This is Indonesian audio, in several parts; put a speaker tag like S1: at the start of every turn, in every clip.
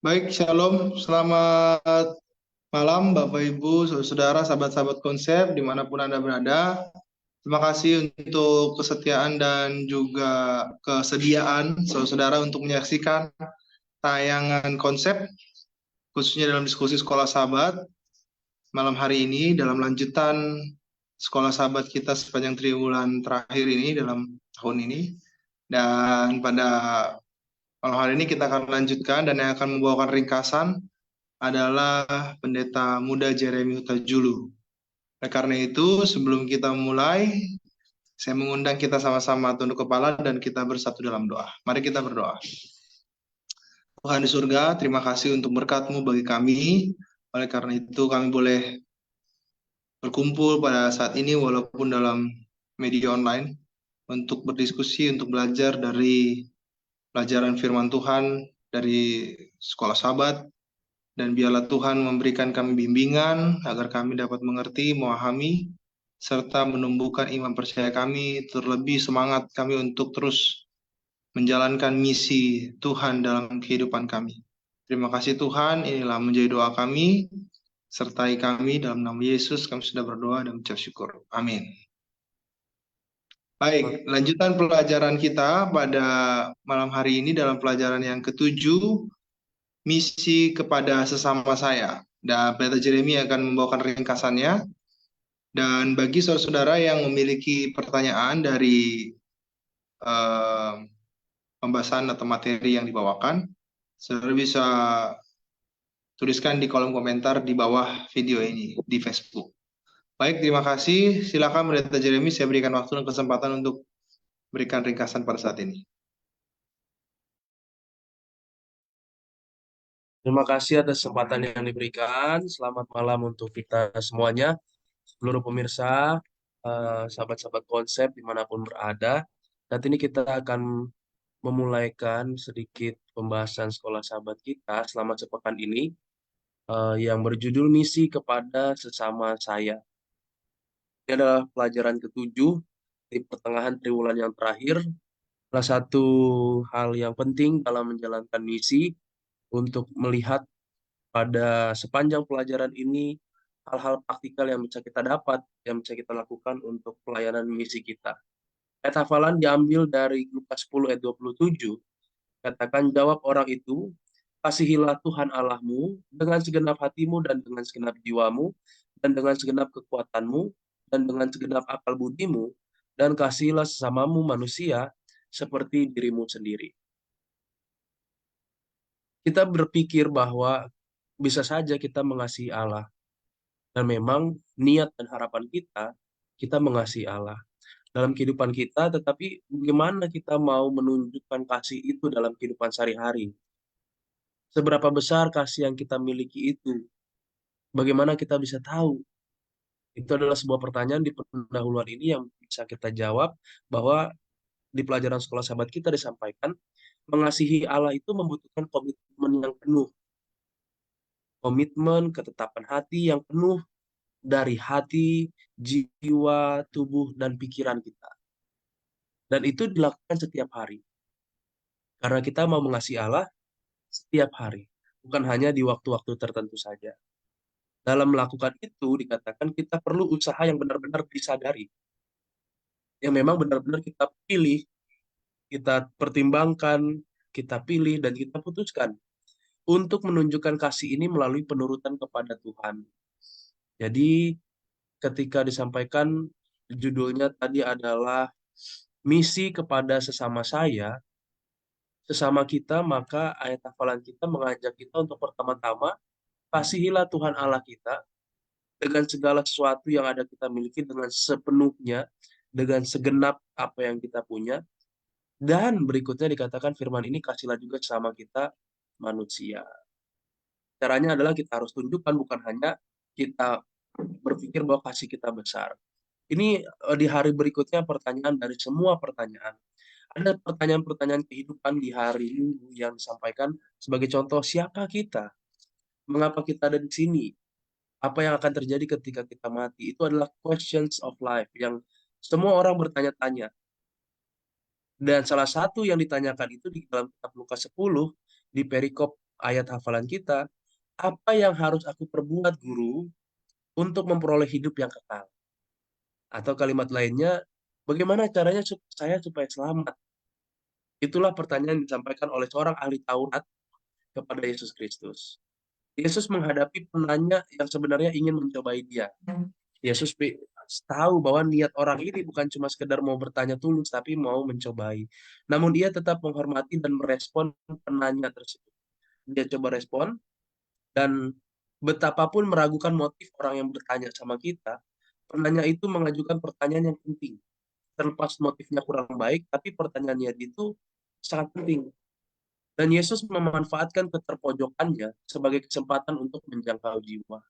S1: Baik, Shalom. Selamat malam, Bapak, Ibu, saudara, sahabat-sahabat konsep, dimanapun Anda berada. Terima kasih untuk kesetiaan dan juga kesediaan saudara-saudara untuk menyaksikan tayangan konsep, khususnya dalam diskusi Sekolah Sahabat. Malam hari ini, dalam lanjutan Sekolah Sahabat kita sepanjang triwulan terakhir ini, dalam tahun ini. Dan pada malam hari ini kita akan lanjutkan dan yang akan membawakan ringkasan adalah Pendeta Muda Jeremy Huta-Julu. Oleh karena itu, sebelum kita mulai, saya mengundang kita sama-sama tunduk kepala dan kita bersatu dalam doa. Mari kita berdoa. Tuhan di surga, terima kasih untuk berkat-Mu bagi kami. Oleh karena itu, kami boleh berkumpul pada saat ini walaupun dalam media online untuk berdiskusi, untuk belajar dari pelajaran firman Tuhan dari Sekolah Sahabat. Dan biarlah Tuhan memberikan kami bimbingan agar kami dapat mengerti, memahami, serta menumbuhkan iman percaya kami, terlebih semangat kami untuk terus menjalankan misi Tuhan dalam kehidupan kami. Terima kasih Tuhan, inilah menjadi doa kami, sertai kami dalam nama Yesus, kami sudah berdoa dan mengucap syukur. Amin. Baik, lanjutan pelajaran kita pada malam hari ini dalam pelajaran yang ketujuh, misi kepada sesama saya. Dan Pendeta Jeremy akan membawakan ringkasannya. Dan bagi saudara-saudara yang memiliki pertanyaan dari pembahasan atau materi yang dibawakan, saudara bisa tuliskan di kolom komentar di bawah video ini di Facebook. Baik, terima kasih. Silakan Pendeta Jeremy, saya berikan waktu dan kesempatan untuk berikan ringkasan pada saat ini.
S2: Terima kasih atas kesempatan yang diberikan. Selamat malam untuk kita semuanya, seluruh pemirsa, sahabat-sahabat konsep dimanapun berada. Nanti ini kita akan memulaikan sedikit pembahasan sekolah sahabat kita selama sepekan ini, yang berjudul Misi kepada Sesama Saya. Ini adalah pelajaran ketujuh di pertengahan triwulan yang terakhir. Salah satu hal yang penting dalam menjalankan misi untuk melihat pada sepanjang pelajaran ini hal-hal praktikal yang bisa kita dapat, yang bisa kita lakukan untuk pelayanan misi kita. Ayat hafalan diambil dari Lukas 10 ayat 27, katakan jawab orang itu, kasihilah Tuhan Allahmu dengan segenap hatimu dan dengan segenap jiwamu dan dengan segenap kekuatanmu dan dengan segenap akal budimu dan kasihilah sesamamu manusia seperti dirimu sendiri. Kita berpikir bahwa bisa saja kita mengasihi Allah. Dan memang niat dan harapan kita mengasihi Allah dalam kehidupan kita, tetapi bagaimana kita mau menunjukkan kasih itu dalam kehidupan sehari-hari? Seberapa besar kasih yang kita miliki itu? Bagaimana kita bisa tahu? Itu adalah sebuah pertanyaan di pendahuluan ini yang bisa kita jawab bahwa di pelajaran sekolah sahabat kita disampaikan, mengasihi Allah itu membutuhkan komitmen yang penuh. Komitmen, ketetapan hati yang penuh dari hati, jiwa, tubuh, dan pikiran kita. Dan itu dilakukan setiap hari. Karena kita mau mengasihi Allah setiap hari. Bukan hanya di waktu-waktu tertentu saja. Dalam melakukan itu, dikatakan kita perlu usaha yang benar-benar disadari. Yang memang benar-benar kita pilih, kita pertimbangkan, kita pilih, dan kita putuskan. Untuk menunjukkan kasih ini melalui penurutan kepada Tuhan. Jadi, ketika disampaikan, judulnya tadi adalah misi kepada sesama saya, sesama kita, maka ayat hafalan kita mengajak kita untuk pertama-tama, kasihilah Tuhan Allah kita dengan segala sesuatu yang ada kita miliki dengan sepenuhnya, dengan segenap apa yang kita punya. Dan berikutnya dikatakan firman ini, kasihlah juga sesama kita manusia. Caranya adalah kita harus tunjukkan, bukan hanya kita berpikir bahwa kasih kita besar. Ini di hari berikutnya pertanyaan dari semua pertanyaan. Ada pertanyaan-pertanyaan kehidupan di hari Minggu yang disampaikan sebagai contoh, siapa kita? Mengapa kita ada di sini? Apa yang akan terjadi ketika kita mati? Itu adalah questions of life yang semua orang bertanya-tanya. Dan salah satu yang ditanyakan itu di dalam kitab Lukas 10, di perikop ayat hafalan kita, apa yang harus aku perbuat, Guru, untuk memperoleh hidup yang kekal? Atau kalimat lainnya, bagaimana caranya saya supaya selamat? Itulah pertanyaan yang disampaikan oleh seorang ahli Taurat kepada Yesus Kristus. Yesus menghadapi penanya yang sebenarnya ingin mencobai dia. Yesus tahu bahwa niat orang ini bukan cuma sekedar mau bertanya tulus, tapi mau mencobai. Namun dia tetap menghormati dan merespon penanya tersebut. Dia coba respon, dan betapapun meragukan motif orang yang bertanya sama kita, penanya itu mengajukan pertanyaan yang penting. Terlepas motifnya kurang baik, tapi pertanyaannya itu sangat penting. Dan Yesus memanfaatkan keterpojokannya sebagai kesempatan untuk menjangkau jiwa.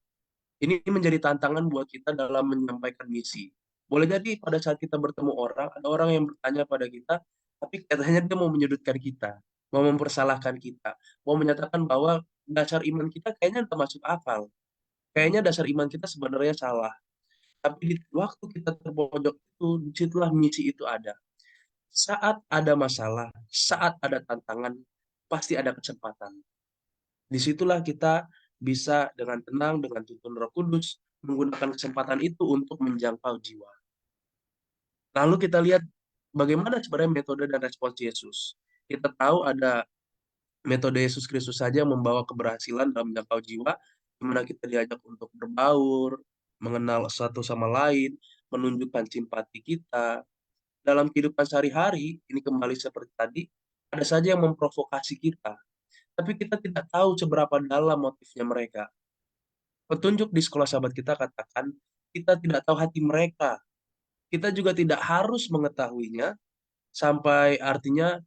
S2: Ini menjadi tantangan buat kita dalam menyampaikan misi. Boleh jadi pada saat kita bertemu orang, ada orang yang bertanya pada kita, tapi katanya dia mau menyudutkan kita, mau mempersalahkan kita, mau menyatakan bahwa dasar iman kita kayaknya tak masuk akal. Kayaknya dasar iman kita sebenarnya salah. Tapi di waktu kita terpojok itu, disitulah misi itu ada. Saat ada masalah, saat ada tantangan, pasti ada kesempatan. Disitulah kita bisa dengan tenang, dengan tuntun Roh Kudus, menggunakan kesempatan itu untuk menjangkau jiwa. Lalu kita lihat bagaimana sebenarnya metode dan respons Yesus. Kita tahu ada metode Yesus Kristus saja yang membawa keberhasilan dalam menjangkau jiwa, di mana kita diajak untuk berbaur, mengenal satu sama lain, menunjukkan simpati kita. Dalam kehidupan sehari-hari, ini kembali seperti tadi, ada saja yang memprovokasi kita, tapi kita tidak tahu seberapa dalam motifnya mereka. Petunjuk di sekolah sahabat kita katakan, kita tidak tahu hati mereka. Kita juga tidak harus mengetahuinya, sampai artinya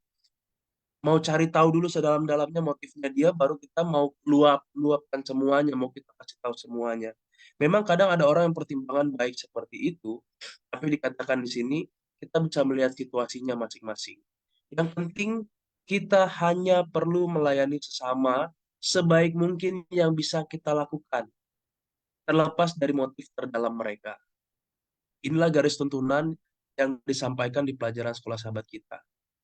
S2: mau cari tahu dulu sedalam-dalamnya motifnya dia, baru kita mau luapkan semuanya, mau kita kasih tahu semuanya. Memang kadang ada orang yang pertimbangan baik seperti itu, tapi dikatakan di sini, kita bisa melihat situasinya masing-masing. Yang penting, kita hanya perlu melayani sesama sebaik mungkin yang bisa kita lakukan, terlepas dari motif terdalam mereka. Inilah garis tuntunan yang disampaikan di pelajaran sekolah sahabat kita.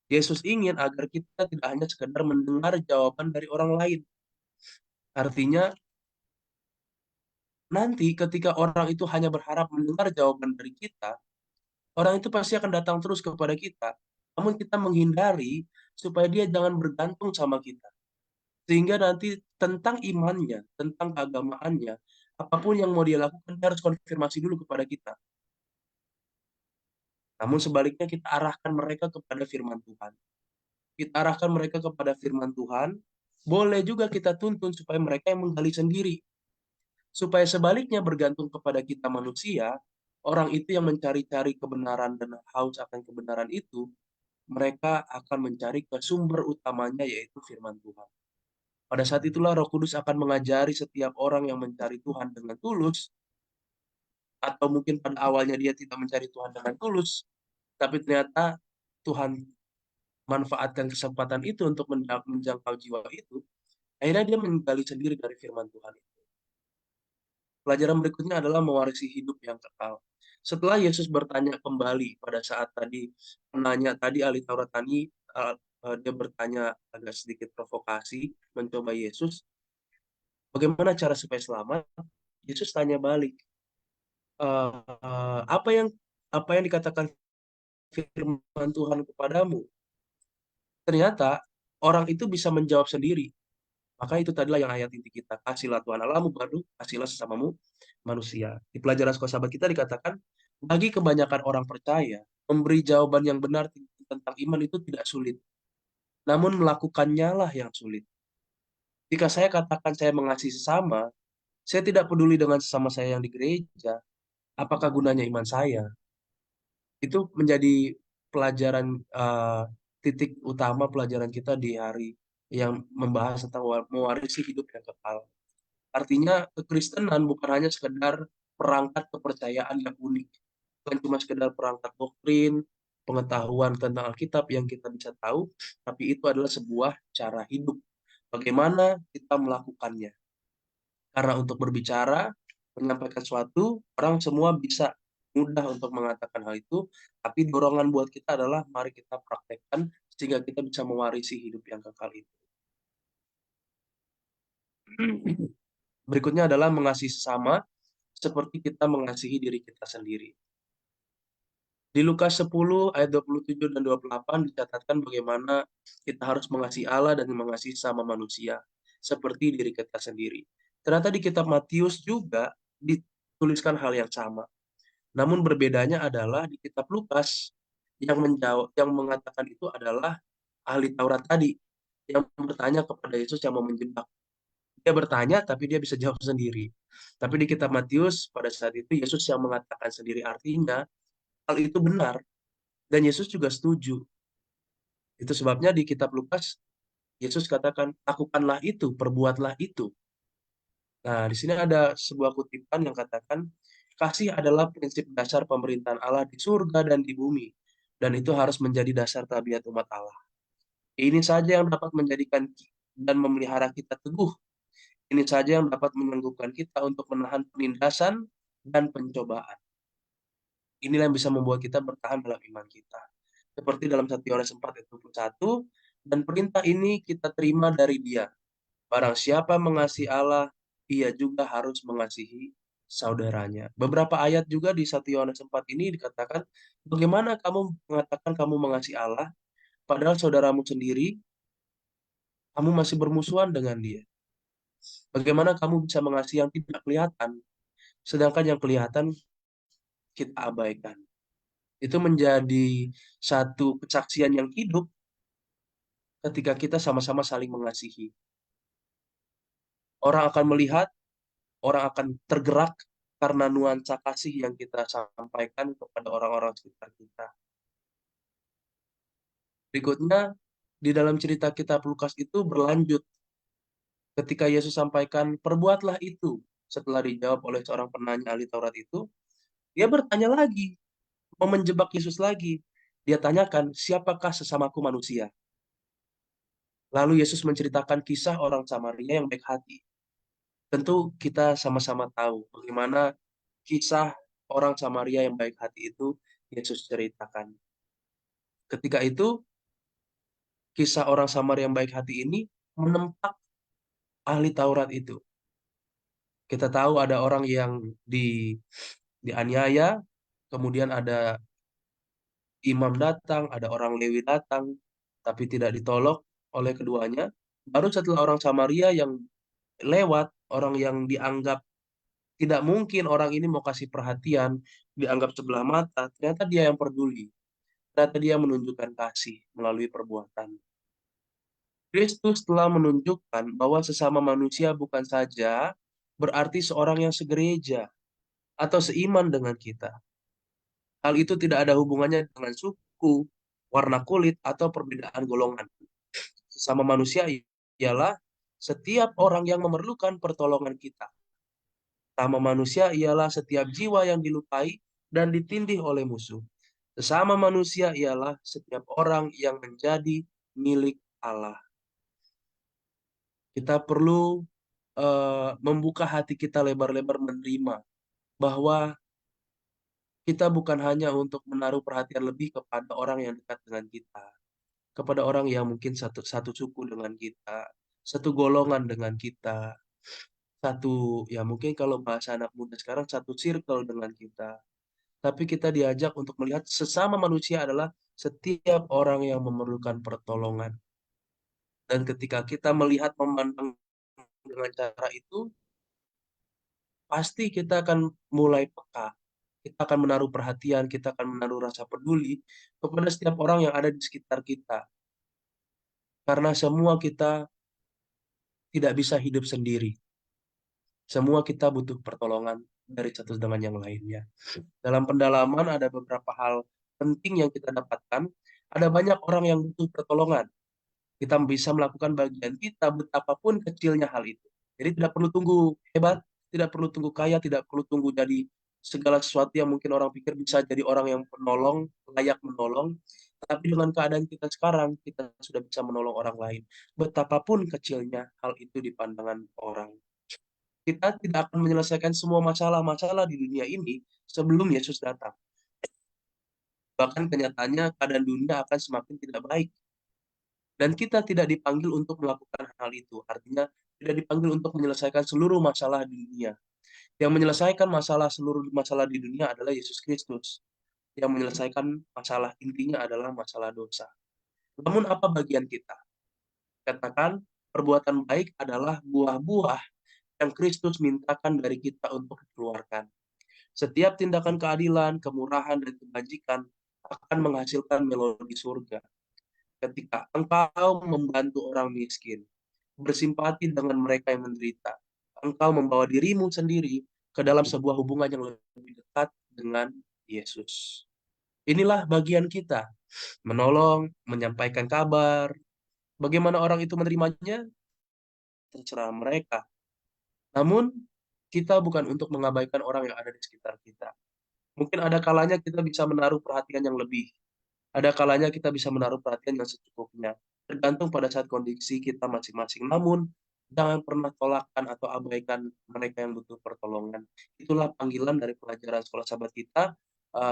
S2: Yesus ingin agar kita tidak hanya sekedar mendengar jawaban dari orang lain. Artinya, nanti ketika orang itu hanya berharap mendengar jawaban dari kita, orang itu pasti akan datang terus kepada kita. Namun kita menghindari supaya dia jangan bergantung sama kita. Sehingga nanti tentang imannya, tentang keagamaannya, apapun yang mau dia lakukan, dia harus konfirmasi dulu kepada kita. Namun sebaliknya kita arahkan mereka kepada firman Tuhan. Kita arahkan mereka kepada firman Tuhan, boleh juga kita tuntun supaya mereka yang menggali sendiri. Supaya sebaliknya bergantung kepada kita manusia, orang itu yang mencari-cari kebenaran dan haus akan kebenaran itu, mereka akan mencari ke sumber utamanya, yaitu firman Tuhan. Pada saat itulah Roh Kudus akan mengajari setiap orang yang mencari Tuhan dengan tulus, atau mungkin pada awalnya dia tidak mencari Tuhan dengan tulus, tapi ternyata Tuhan manfaatkan kesempatan itu untuk menjangkau jiwa itu, akhirnya dia menggali sendiri dari firman Tuhan itu. Pelajaran berikutnya adalah mewarisi hidup yang kekal. Setelah Yesus bertanya kembali pada saat tadi, penanya tadi, ahli Taurat tadi, dia bertanya agak sedikit provokasi, mencoba Yesus, bagaimana cara supaya selamat? Yesus tanya balik, "Eh, apa yang dikatakan firman Tuhan kepadamu?" Ternyata orang itu bisa menjawab sendiri. Maka itu tadilah yang ayat inti kita. Kasihlah Tuhan Allahmu, baru kasihlah sesamamu manusia. Di pelajaran sekolah sahabat kita dikatakan, bagi kebanyakan orang percaya, memberi jawaban yang benar tentang iman itu tidak sulit. Namun melakukannya lah yang sulit. Jika saya katakan saya mengasihi sesama, saya tidak peduli dengan sesama saya yang di gereja. Apakah gunanya iman saya? Itu menjadi pelajaran, titik utama pelajaran kita di hari yang membahas tentang mewarisi hidup yang kekal. Artinya kekristenan bukan hanya sekedar perangkat kepercayaan yang unik, bukan cuma sekedar perangkat doktrin, pengetahuan tentang Alkitab yang kita bisa tahu, tapi itu adalah sebuah cara hidup. Bagaimana kita melakukannya? Karena untuk berbicara, menyampaikan sesuatu, orang semua bisa mudah untuk mengatakan hal itu, tapi dorongan buat kita adalah mari kita praktekkan sehingga kita bisa mewarisi hidup yang kekal itu. Berikutnya adalah mengasihi sesama seperti kita mengasihi diri kita sendiri. Di Lukas 10 ayat 27 dan 28 dicatatkan bagaimana kita harus mengasihi Allah dan mengasihi sama manusia seperti diri kita sendiri. Ternyata di kitab Matius juga dituliskan hal yang sama. Namun berbedanya adalah di kitab Lukas yang mengatakan itu adalah ahli Taurat tadi yang bertanya kepada Yesus yang mau menjebak. Dia bertanya tapi dia bisa jawab sendiri. Tapi di kitab Matius pada saat itu Yesus yang mengatakan sendiri, artinya hal itu benar dan Yesus juga setuju. Itu sebabnya di kitab Lukas Yesus katakan, lakukanlah itu, perbuatlah itu. Nah, di sini ada sebuah kutipan yang katakan, kasih adalah prinsip dasar pemerintahan Allah di surga dan di bumi. Dan itu harus menjadi dasar tabiat umat Allah. Ini saja yang dapat menjadikan dan memelihara kita teguh. Ini saja yang dapat menyanggup kita untuk menahan penindasan dan pencobaan. Inilah yang bisa membuat kita bertahan dalam iman kita. Seperti dalam 1 Yohanes 4 ayat 21, dan perintah ini kita terima dari Dia. Barang siapa mengasihi Allah, ia juga harus mengasihi saudaranya. Beberapa ayat juga di 1 Yohanes 4 ini dikatakan, bagaimana kamu mengatakan kamu mengasihi Allah, padahal saudaramu sendiri, kamu masih bermusuhan dengan dia. Bagaimana kamu bisa mengasihi yang tidak kelihatan, sedangkan yang kelihatan kita abaikan. Itu menjadi satu kesaksian yang hidup ketika kita sama-sama saling mengasihi. Orang akan melihat, orang akan tergerak karena nuansa kasih yang kita sampaikan kepada orang-orang sekitar kita. Berikutnya, di dalam cerita kitab Lukas itu berlanjut ketika Yesus sampaikan, perbuatlah itu. Setelah dijawab oleh seorang penanya ahli Taurat itu, dia bertanya lagi, mau menjebak Yesus lagi. Dia tanyakan, siapakah sesamaku manusia? Lalu Yesus menceritakan kisah orang Samaria yang baik hati. Tentu kita sama-sama tahu bagaimana kisah orang Samaria yang baik hati itu Yesus ceritakan. Ketika itu, kisah orang Samaria yang baik hati ini menempat ahli Taurat itu. Kita tahu ada orang yang dianiaya, kemudian ada imam datang, ada orang Lewi datang, tapi tidak ditolak oleh keduanya. Baru setelah orang Samaria yang lewat, orang yang dianggap tidak mungkin orang ini mau kasih perhatian, dianggap sebelah mata, ternyata dia yang peduli. Ternyata dia menunjukkan kasih melalui perbuatan. Kristus telah menunjukkan bahwa sesama manusia bukan saja berarti seorang yang segereja atau seiman dengan kita. Hal itu tidak ada hubungannya dengan suku, warna kulit, atau perbedaan golongan. Sesama manusia ialah setiap orang yang memerlukan pertolongan kita. Sesama manusia ialah setiap jiwa yang dilukai dan ditindih oleh musuh. Sesama manusia ialah setiap orang yang menjadi milik Allah. Kita perlu membuka hati kita lebar-lebar menerima bahwa kita bukan hanya untuk menaruh perhatian lebih kepada orang yang dekat dengan kita, kepada orang yang mungkin satu satu suku dengan kita, satu golongan dengan kita, satu ya mungkin kalau bahasa anak muda sekarang satu circle dengan kita. Tapi kita diajak untuk melihat sesama manusia adalah setiap orang yang memerlukan pertolongan. Dan ketika kita melihat memandang dengan cara itu, pasti kita akan mulai peka. Kita akan menaruh perhatian, kita akan menaruh rasa peduli kepada setiap orang yang ada di sekitar kita. Karena semua kita tidak bisa hidup sendiri. Semua kita butuh pertolongan dari satu dengan yang lainnya. Dalam pendalaman ada beberapa hal penting yang kita dapatkan. Ada banyak orang yang butuh pertolongan. Kita bisa melakukan bagian kita betapapun kecilnya hal itu. Jadi tidak perlu tunggu hebat, tidak perlu tunggu kaya, tidak perlu tunggu jadi segala sesuatu yang mungkin orang pikir bisa jadi orang yang penolong, layak menolong. Tapi dengan keadaan kita sekarang, kita sudah bisa menolong orang lain. Betapapun kecilnya hal itu di pandangan orang. Kita tidak akan menyelesaikan semua masalah-masalah di dunia ini sebelum Yesus datang. Bahkan kenyataannya keadaan dunia akan semakin tidak baik. Dan kita tidak dipanggil untuk melakukan hal itu. Artinya, tidak dipanggil untuk menyelesaikan seluruh masalah di dunia. Yang menyelesaikan seluruh masalah di dunia adalah Yesus Kristus. Yang menyelesaikan masalah intinya adalah masalah dosa. Namun apa bagian kita? Katakan, perbuatan baik adalah buah-buah yang Kristus mintakan dari kita untuk dikeluarkan. Setiap tindakan keadilan, kemurahan, dan kebajikan akan menghasilkan melodi surga. Ketika engkau membantu orang miskin, bersimpati dengan mereka yang menderita, engkau membawa dirimu sendiri ke dalam sebuah hubungan yang lebih dekat dengan Yesus. Inilah bagian kita, menolong, menyampaikan kabar. Bagaimana orang itu menerimanya, terserah mereka. Namun, kita bukan untuk mengabaikan orang yang ada di sekitar kita. Mungkin ada kalanya kita bisa menaruh perhatian yang lebih. Ada kalanya kita bisa menaruh perhatian yang secukupnya. Tergantung pada saat kondisi kita masing-masing. Namun, jangan pernah tolakkan atau abaikan mereka yang butuh pertolongan. Itulah panggilan dari pelajaran sekolah sahabat kita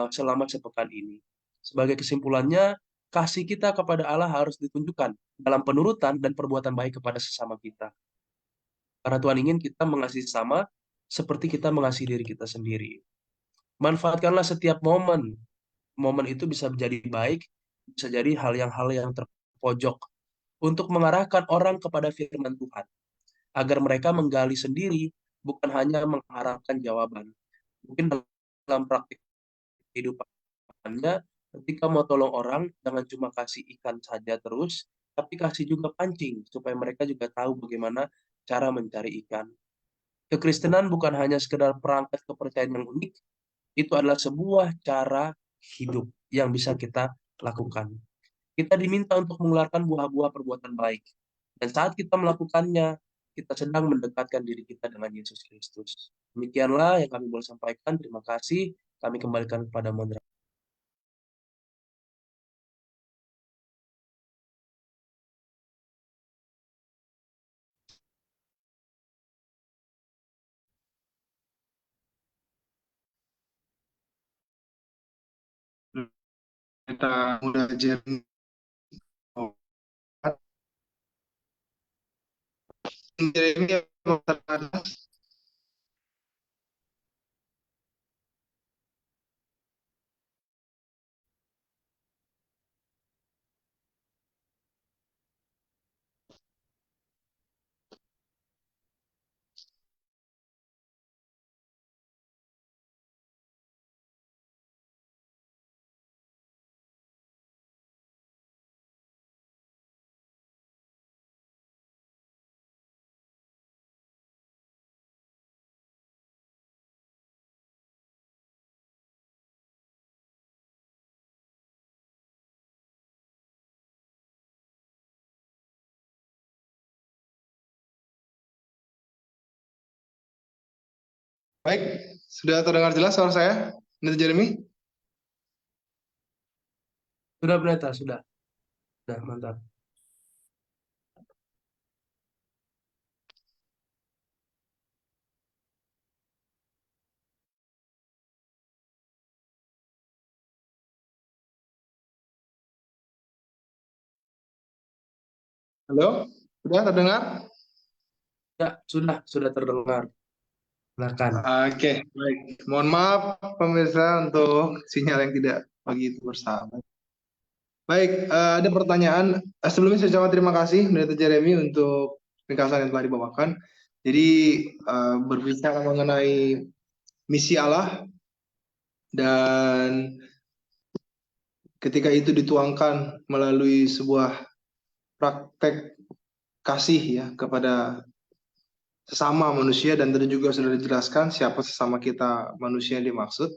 S2: selama sepekan ini. Sebagai kesimpulannya, kasih kita kepada Allah harus ditunjukkan dalam penurutan dan perbuatan baik kepada sesama kita. Karena Tuhan ingin kita mengasihi sesama seperti kita mengasihi diri kita sendiri. Manfaatkanlah setiap momen. Momen itu bisa menjadi baik, bisa jadi hal yang terpojok untuk mengarahkan orang kepada firman Tuhan, agar mereka menggali sendiri, bukan hanya mengharapkan jawaban. Mungkin dalam praktik kehidupannya, ketika mau tolong orang, jangan cuma kasih ikan saja terus, tapi kasih juga pancing, supaya mereka juga tahu bagaimana cara mencari ikan. Kekristenan bukan hanya sekedar perangkat kepercayaan yang unik, itu adalah sebuah cara hidup yang bisa kita lakukan. Kita diminta untuk mengeluarkan buah-buah perbuatan baik. Dan saat kita melakukannya, kita sedang mendekatkan diri kita dengan Yesus Kristus. Demikianlah yang kami boleh sampaikan. Terima kasih. Kami kembalikan kepada moderator.
S1: Kita udah jernih. Jeremy, baik, sudah terdengar jelas suara saya, Mr. Jeremy?
S2: Sudah, pendeta, sudah. Sudah, mantap.
S1: Halo, sudah terdengar?
S2: Ya, sudah terdengar. Silakan.
S1: Oke, baik. Mohon maaf pemirsa untuk sinyal yang tidak begitu bersahabat. Baik, ada pertanyaan. Sebelumnya saya ucapkan terima kasih Pendeta Jeremy untuk ringkasan yang telah dibawakan. Jadi berbicara mengenai misi Allah dan ketika itu dituangkan melalui sebuah praktek kasih ya kepada sesama manusia, dan tadi juga sudah dijelaskan siapa sesama kita manusia yang dimaksud.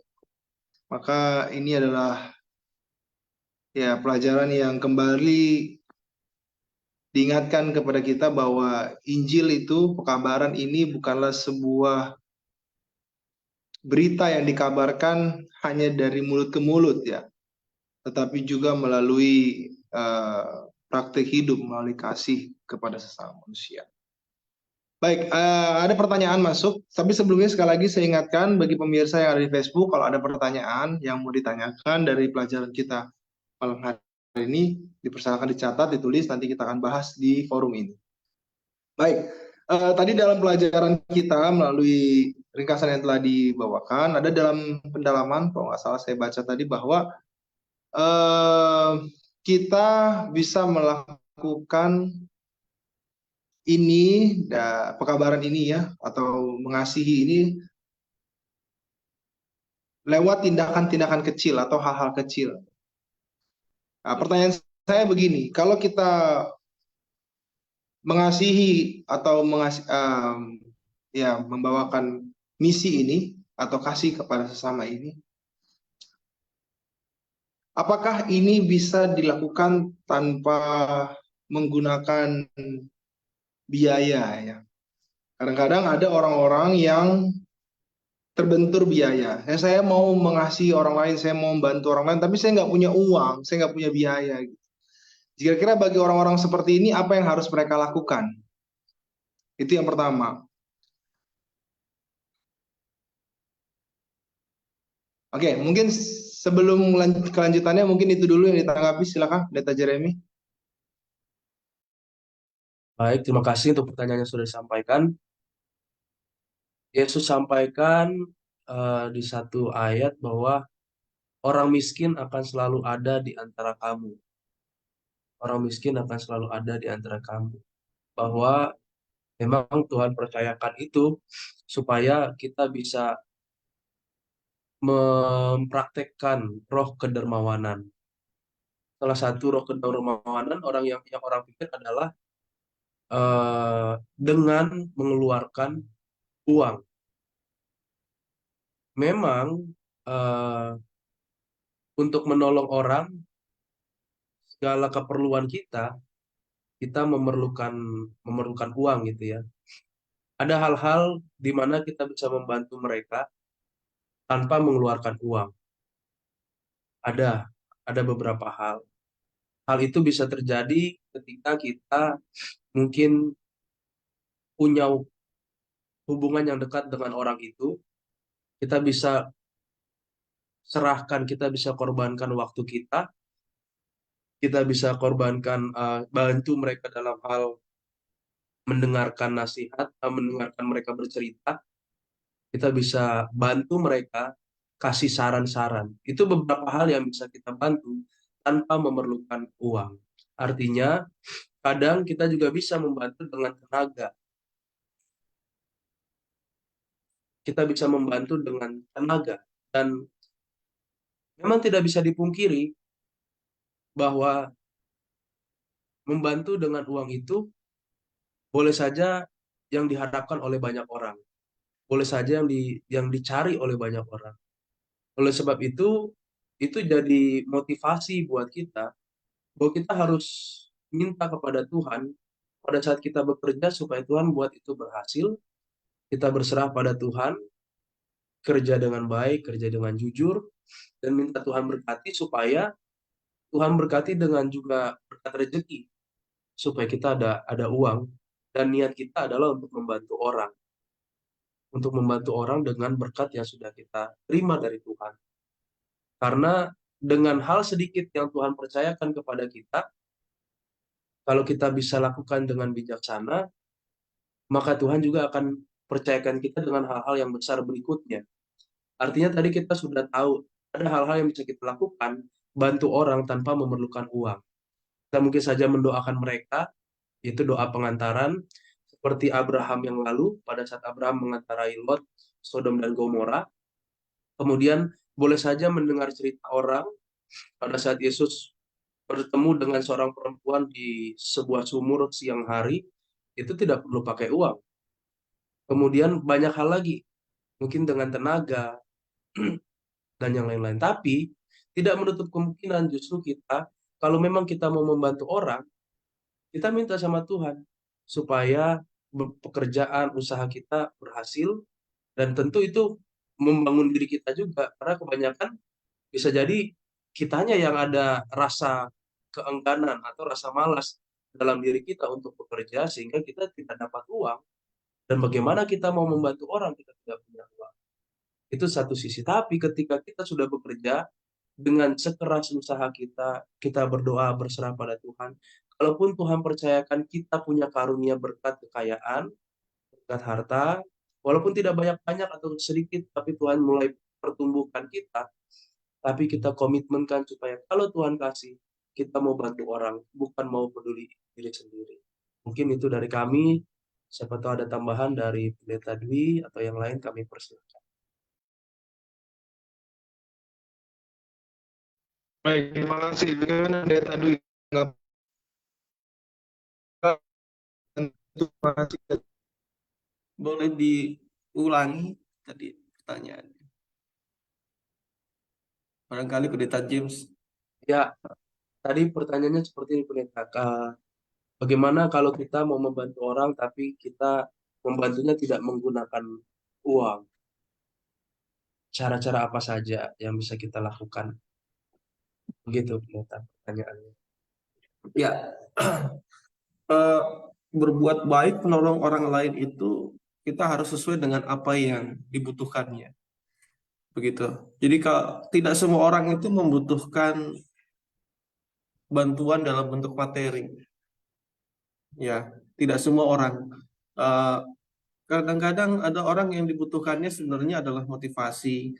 S1: Maka ini adalah ya pelajaran yang kembali diingatkan kepada kita bahwa Injil itu, pekabaran ini bukanlah sebuah berita yang dikabarkan hanya dari mulut ke mulut ya, tetapi juga melalui praktik hidup, melalui kasih kepada sesama manusia. Baik, ada pertanyaan masuk, tapi sebelumnya sekali lagi saya ingatkan bagi pemirsa yang ada di Facebook, kalau ada pertanyaan yang mau ditanyakan dari pelajaran kita malam hari ini dipersilakan dicatat, ditulis, nanti kita akan bahas di forum ini. Baik, tadi dalam pelajaran kita melalui ringkasan yang telah dibawakan, ada dalam pendalaman, kalau nggak salah saya baca tadi bahwa kita bisa melakukan ini, pekabaran ini ya, atau mengasihi ini lewat tindakan-tindakan kecil atau hal-hal kecil. Nah, pertanyaan saya begini, kalau kita mengasihi atau ya membawakan misi ini atau kasih kepada sesama ini, apakah ini bisa dilakukan tanpa menggunakan biaya ya? Kadang-kadang ada orang-orang yang terbentur biaya. Saya mau mengasihi orang lain, saya mau membantu orang lain, tapi saya nggak punya uang, saya nggak punya biaya. Kira-kira bagi orang-orang seperti ini, apa yang harus mereka lakukan? Itu yang pertama. Oke, mungkin sebelum kelanjutannya, mungkin itu dulu yang ditanggapi. Silakan, Pendeta Jeremy.
S2: Baik, terima kasih untuk pertanyaan yang sudah disampaikan. Yesus sampaikan di satu ayat bahwa orang miskin akan selalu ada di antara kamu. Orang miskin akan selalu ada di antara kamu. Bahwa memang Tuhan percayakan itu supaya kita bisa mempraktekkan roh kedermawanan. Salah satu roh kedermawanan yang orang pikir adalah dengan mengeluarkan uang. Memang eh, untuk menolong orang, segala keperluan kita memerlukan uang gitu ya. Ada hal-hal di mana kita bisa membantu mereka tanpa mengeluarkan uang. Ada, ada beberapa hal. Hal itu bisa terjadi ketika kita mungkin punya hubungan yang dekat dengan orang itu. Kita bisa serahkan, kita bisa korbankan waktu kita bisa korbankan bantu mereka dalam hal mendengarkan nasihat, mendengarkan mereka bercerita. Kita bisa bantu mereka, kasih saran-saran. Itu beberapa hal yang bisa kita bantu tanpa memerlukan uang. Artinya, kadang kita juga bisa membantu dengan tenaga. Kita bisa membantu dengan tenaga. Dan memang tidak bisa dipungkiri bahwa membantu dengan uang itu boleh saja yang diharapkan oleh banyak orang. Boleh saja yang dicari oleh banyak orang. Oleh sebab itu jadi motivasi buat kita bahwa kita harus minta kepada Tuhan pada saat kita bekerja supaya Tuhan buat itu berhasil. Kita berserah pada Tuhan, kerja dengan baik, kerja dengan jujur, dan minta Tuhan berkati supaya Tuhan berkati dengan juga berkat rezeki supaya kita ada uang, dan niat kita adalah untuk membantu orang dengan berkat yang sudah kita terima dari Tuhan. Karena dengan hal sedikit yang Tuhan percayakan kepada kita, kalau kita bisa lakukan dengan bijaksana, maka Tuhan juga akan percayakan kita dengan hal-hal yang besar berikutnya. Artinya tadi kita sudah tahu ada hal-hal yang bisa kita lakukan, bantu orang tanpa memerlukan uang. Kita mungkin saja mendoakan mereka, itu doa pengantaran, seperti Abraham yang lalu, pada saat Abraham mengantarai Lot, Sodom dan Gomora. Kemudian boleh saja mendengar cerita orang, pada saat Yesus bertemu dengan seorang perempuan di sebuah sumur siang hari, itu tidak perlu pakai uang. Kemudian banyak hal lagi, mungkin dengan tenaga, dan yang lain-lain. Tapi tidak menutup kemungkinan justru kita, kalau memang kita mau membantu orang, kita minta sama Tuhan supaya pekerjaan usaha kita berhasil, dan tentu itu membangun diri kita juga, karena kebanyakan bisa jadi kitanya yang ada rasa keengganan atau rasa malas dalam diri kita untuk bekerja sehingga kita tidak dapat uang. Dan bagaimana kita mau membantu orang kita tidak punya uang? Itu satu sisi. Tapi ketika kita sudah bekerja dengan sekeras usaha kita, kita berdoa berserah pada Tuhan. Kalaupun Tuhan percayakan kita punya karunia berkat kekayaan, berkat harta, walaupun tidak banyak-banyak atau sedikit, tapi Tuhan mulai pertumbuhkan kita, tapi kita komitmenkan supaya kalau Tuhan kasih, kita mau bantu orang, bukan mau peduli diri sendiri. Mungkin itu dari kami. Siapa tahu ada tambahan dari Pendeta Dwi atau yang lain, kami persilakan.
S1: Baik, terima kasih. Bagaimana Pendeta Dwi? Terima kasih.
S3: Boleh diulangi tadi pertanyaannya? Barangkali Pendeta James.
S2: Ya, tadi pertanyaannya seperti ini Pendeta. Bagaimana kalau kita mau membantu orang tapi kita membantunya tidak menggunakan uang? Cara-cara apa saja yang bisa kita lakukan? Begitu Pendeta pertanyaannya.
S3: Ya, eh, berbuat baik menolong orang lain itu kita harus sesuai dengan apa yang dibutuhkannya. Begitu. Jadi kalau tidak semua orang itu membutuhkan bantuan dalam bentuk materi. Ya, tidak semua orang. Eh, Kadang-kadang ada orang yang dibutuhkannya sebenarnya adalah motivasi,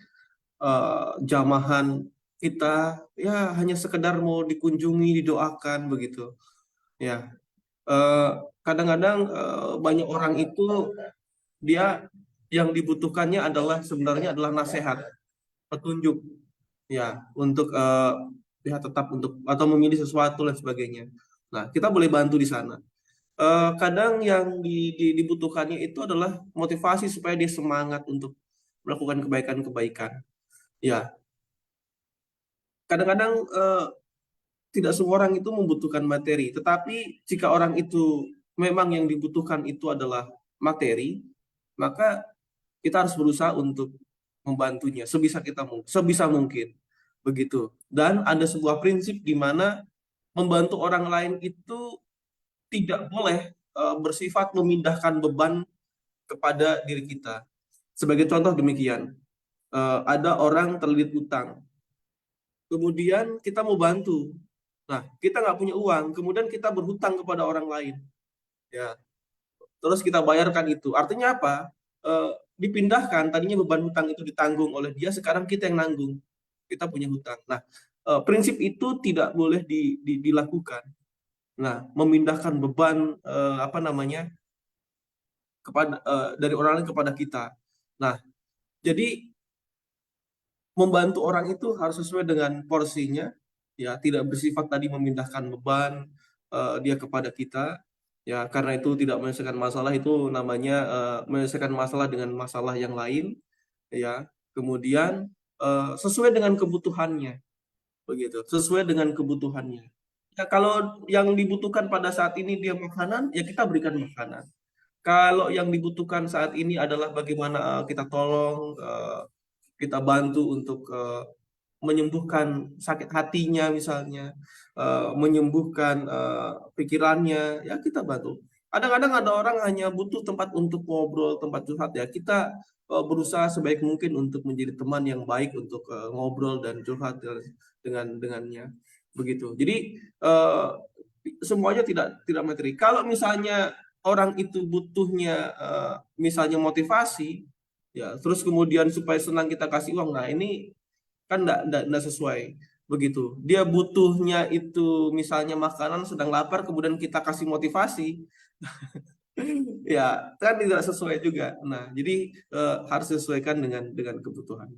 S3: jamahan kita, ya hanya sekedar mau dikunjungi, didoakan begitu. Ya, eh, kadang-kadang banyak orang itu dia yang dibutuhkannya adalah sebenarnya adalah nasihat, petunjuk, ya untuk dia tetap untuk atau memilih sesuatu dan sebagainya. Nah, kita boleh bantu di sana. Kadang yang dibutuhkannya itu adalah motivasi supaya dia semangat untuk melakukan kebaikan-kebaikan. Ya, kadang-kadang tidak semua orang itu membutuhkan materi, tetapi jika orang itu memang yang dibutuhkan itu adalah materi, maka kita harus berusaha untuk membantunya sebisa mungkin begitu. Dan ada sebuah prinsip di mana membantu orang lain itu tidak boleh bersifat memindahkan beban kepada diri kita. Sebagai contoh demikian, ada orang terlilit utang, kemudian kita mau bantu. Nah, kita nggak punya uang, kemudian kita berhutang kepada orang lain. Ya, terus kita bayarkan itu. Artinya apa? Dipindahkan, tadinya beban hutang itu ditanggung oleh dia, sekarang kita yang nanggung. Kita punya hutang. Nah, prinsip itu tidak boleh dilakukan. Nah, memindahkan beban kepada dari orang lain kepada kita. Nah, jadi membantu orang itu harus sesuai dengan porsinya, ya tidak bersifat tadi memindahkan beban dia kepada kita, ya karena itu tidak menyelesaikan masalah, itu namanya menyelesaikan masalah dengan masalah yang lain, ya. Kemudian sesuai dengan kebutuhannya, begitu, sesuai dengan kebutuhannya. Ya, kalau yang dibutuhkan pada saat ini dia makanan, ya kita berikan makanan. Kalau yang dibutuhkan saat ini adalah bagaimana kita tolong, kita bantu untuk menyembuhkan sakit hatinya misalnya, menyembuhkan pikirannya, ya kita bantu. Kadang-kadang ada orang hanya butuh tempat untuk ngobrol, tempat curhat, ya kita berusaha sebaik mungkin untuk menjadi teman yang baik untuk ngobrol dan curhat dengannya, begitu. Jadi semuanya tidak materi. Kalau misalnya orang itu butuhnya misalnya motivasi, ya terus kemudian supaya senang kita kasih uang, nah ini kan enggak sesuai begitu. Dia butuhnya itu misalnya makanan, sedang lapar, kemudian kita kasih motivasi, ya kan tidak sesuai juga. Nah, jadi harus disesuaikan dengan kebutuhan.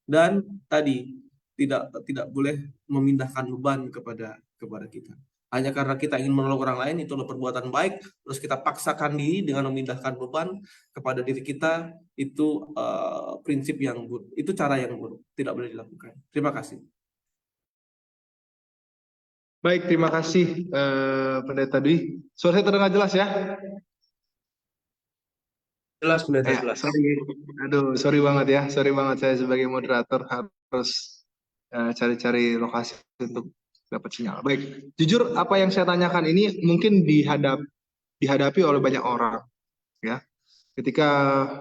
S3: Dan tadi tidak boleh memindahkan beban kepada kita. Hanya karena kita ingin menolong orang lain, itu adalah perbuatan baik, terus kita paksakan diri dengan memindahkan beban kepada diri kita, itu prinsip yang buruk, itu cara yang buruk, tidak boleh dilakukan. Terima kasih.
S1: Baik, terima kasih Pendeta Dwi. Suara saya terdengar jelas ya?
S2: Jelas Pendeta, jelas.
S1: Sorry banget ya. Sorry banget, saya sebagai moderator harus cari-cari lokasi untuk dapat sinyal. Baik, jujur apa yang saya tanyakan ini mungkin dihadapi oleh banyak orang, ya. Ketika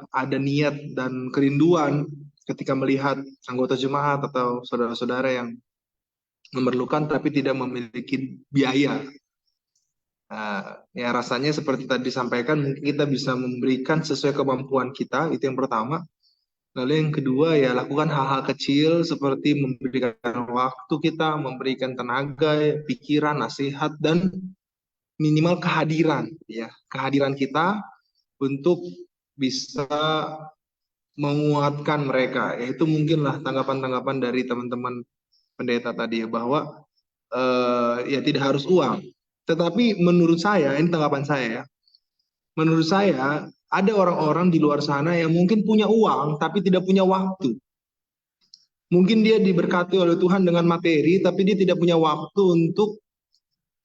S1: ada niat dan kerinduan ketika melihat anggota jemaat atau saudara-saudara yang memerlukan tapi tidak memiliki biaya. Ya rasanya seperti tadi disampaikan, mungkin kita bisa memberikan sesuai kemampuan kita, itu yang pertama. Lalu yang kedua ya lakukan hal-hal kecil seperti memberikan waktu kita, memberikan tenaga, pikiran, nasihat, dan minimal kehadiran, ya kehadiran kita untuk bisa menguatkan mereka. Ya itu mungkinlah tanggapan-tanggapan dari teman-teman pendeta tadi ya, bahwa ya tidak harus uang. Tetapi menurut saya, ini tanggapan saya ya, menurut saya ada orang-orang di luar sana yang mungkin punya uang tapi tidak punya waktu. Mungkin dia diberkati oleh Tuhan dengan materi, tapi dia tidak punya waktu untuk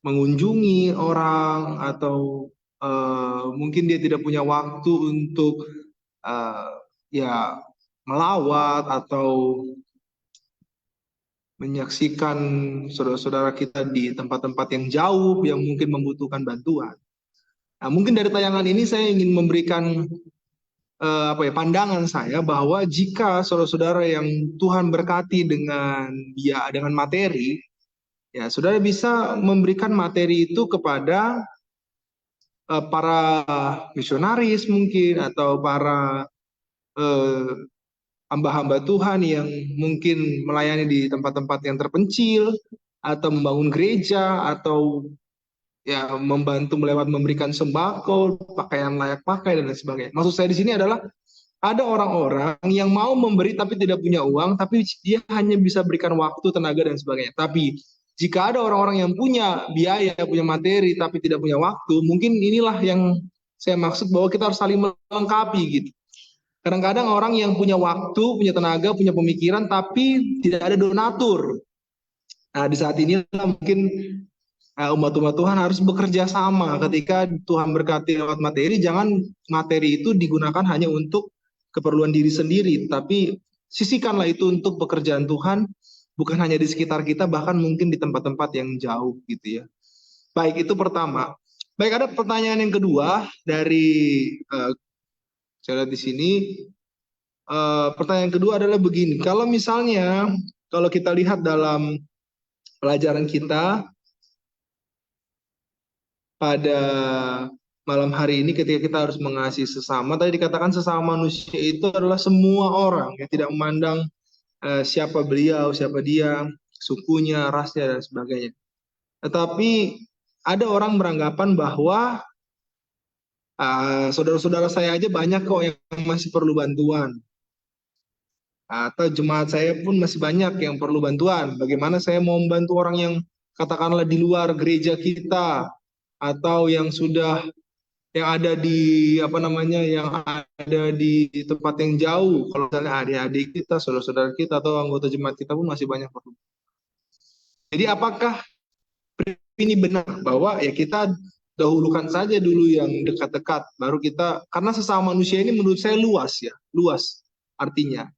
S1: mengunjungi orang, atau mungkin dia tidak punya waktu untuk ya melawat atau menyaksikan saudara-saudara kita di tempat-tempat yang jauh yang mungkin membutuhkan bantuan. Nah, mungkin dari tayangan ini saya ingin memberikan pandangan saya bahwa jika saudara-saudara yang Tuhan berkati dengan materi, ya saudara bisa memberikan materi itu kepada para misionaris mungkin, atau para hamba-hamba Tuhan yang mungkin melayani di tempat-tempat yang terpencil, atau membangun gereja, atau ya membantu melewat memberikan sembako, pakaian layak pakai dan lain sebagainya. Maksud saya di sini adalah ada orang-orang yang mau memberi tapi tidak punya uang, tapi dia hanya bisa berikan waktu, tenaga dan sebagainya. Tapi jika ada orang-orang yang punya biaya, punya materi tapi tidak punya waktu, mungkin inilah yang saya maksud bahwa kita harus saling melengkapi gitu. Kadang-kadang orang yang punya waktu, punya tenaga, punya pemikiran tapi tidak ada donatur. Nah, di saat ini mungkin umat-umat Tuhan harus bekerja sama. Ketika Tuhan berkati lewat materi, jangan materi itu digunakan hanya untuk keperluan diri sendiri, tapi sisihkanlah itu untuk pekerjaan Tuhan, bukan hanya di sekitar kita, bahkan mungkin di tempat-tempat yang jauh gitu ya. Baik, itu pertama. Baik, ada pertanyaan yang kedua dari saya lihat di sini. Pertanyaan kedua adalah begini, kalau misalnya kalau kita lihat dalam pelajaran kita pada malam hari ini, ketika kita harus mengasihi sesama, tadi dikatakan sesama manusia itu adalah semua orang, ya tidak memandang siapa beliau, siapa dia, sukunya, rasnya dan sebagainya. Tetapi ada orang beranggapan bahwa saudara-saudara saya aja banyak kok yang masih perlu bantuan, atau jemaat saya pun masih banyak yang perlu bantuan. Bagaimana saya mau membantu orang yang katakanlah di luar gereja kita, atau yang sudah yang ada di yang ada di tempat yang jauh. Kalau misalnya adik-adik kita, saudara-saudara kita, atau anggota jemaat kita pun masih banyak perlu. Jadi apakah ini benar bahwa ya kita dahulukan saja dulu yang dekat-dekat, baru kita, karena sesama manusia ini menurut saya luas ya, luas artinya.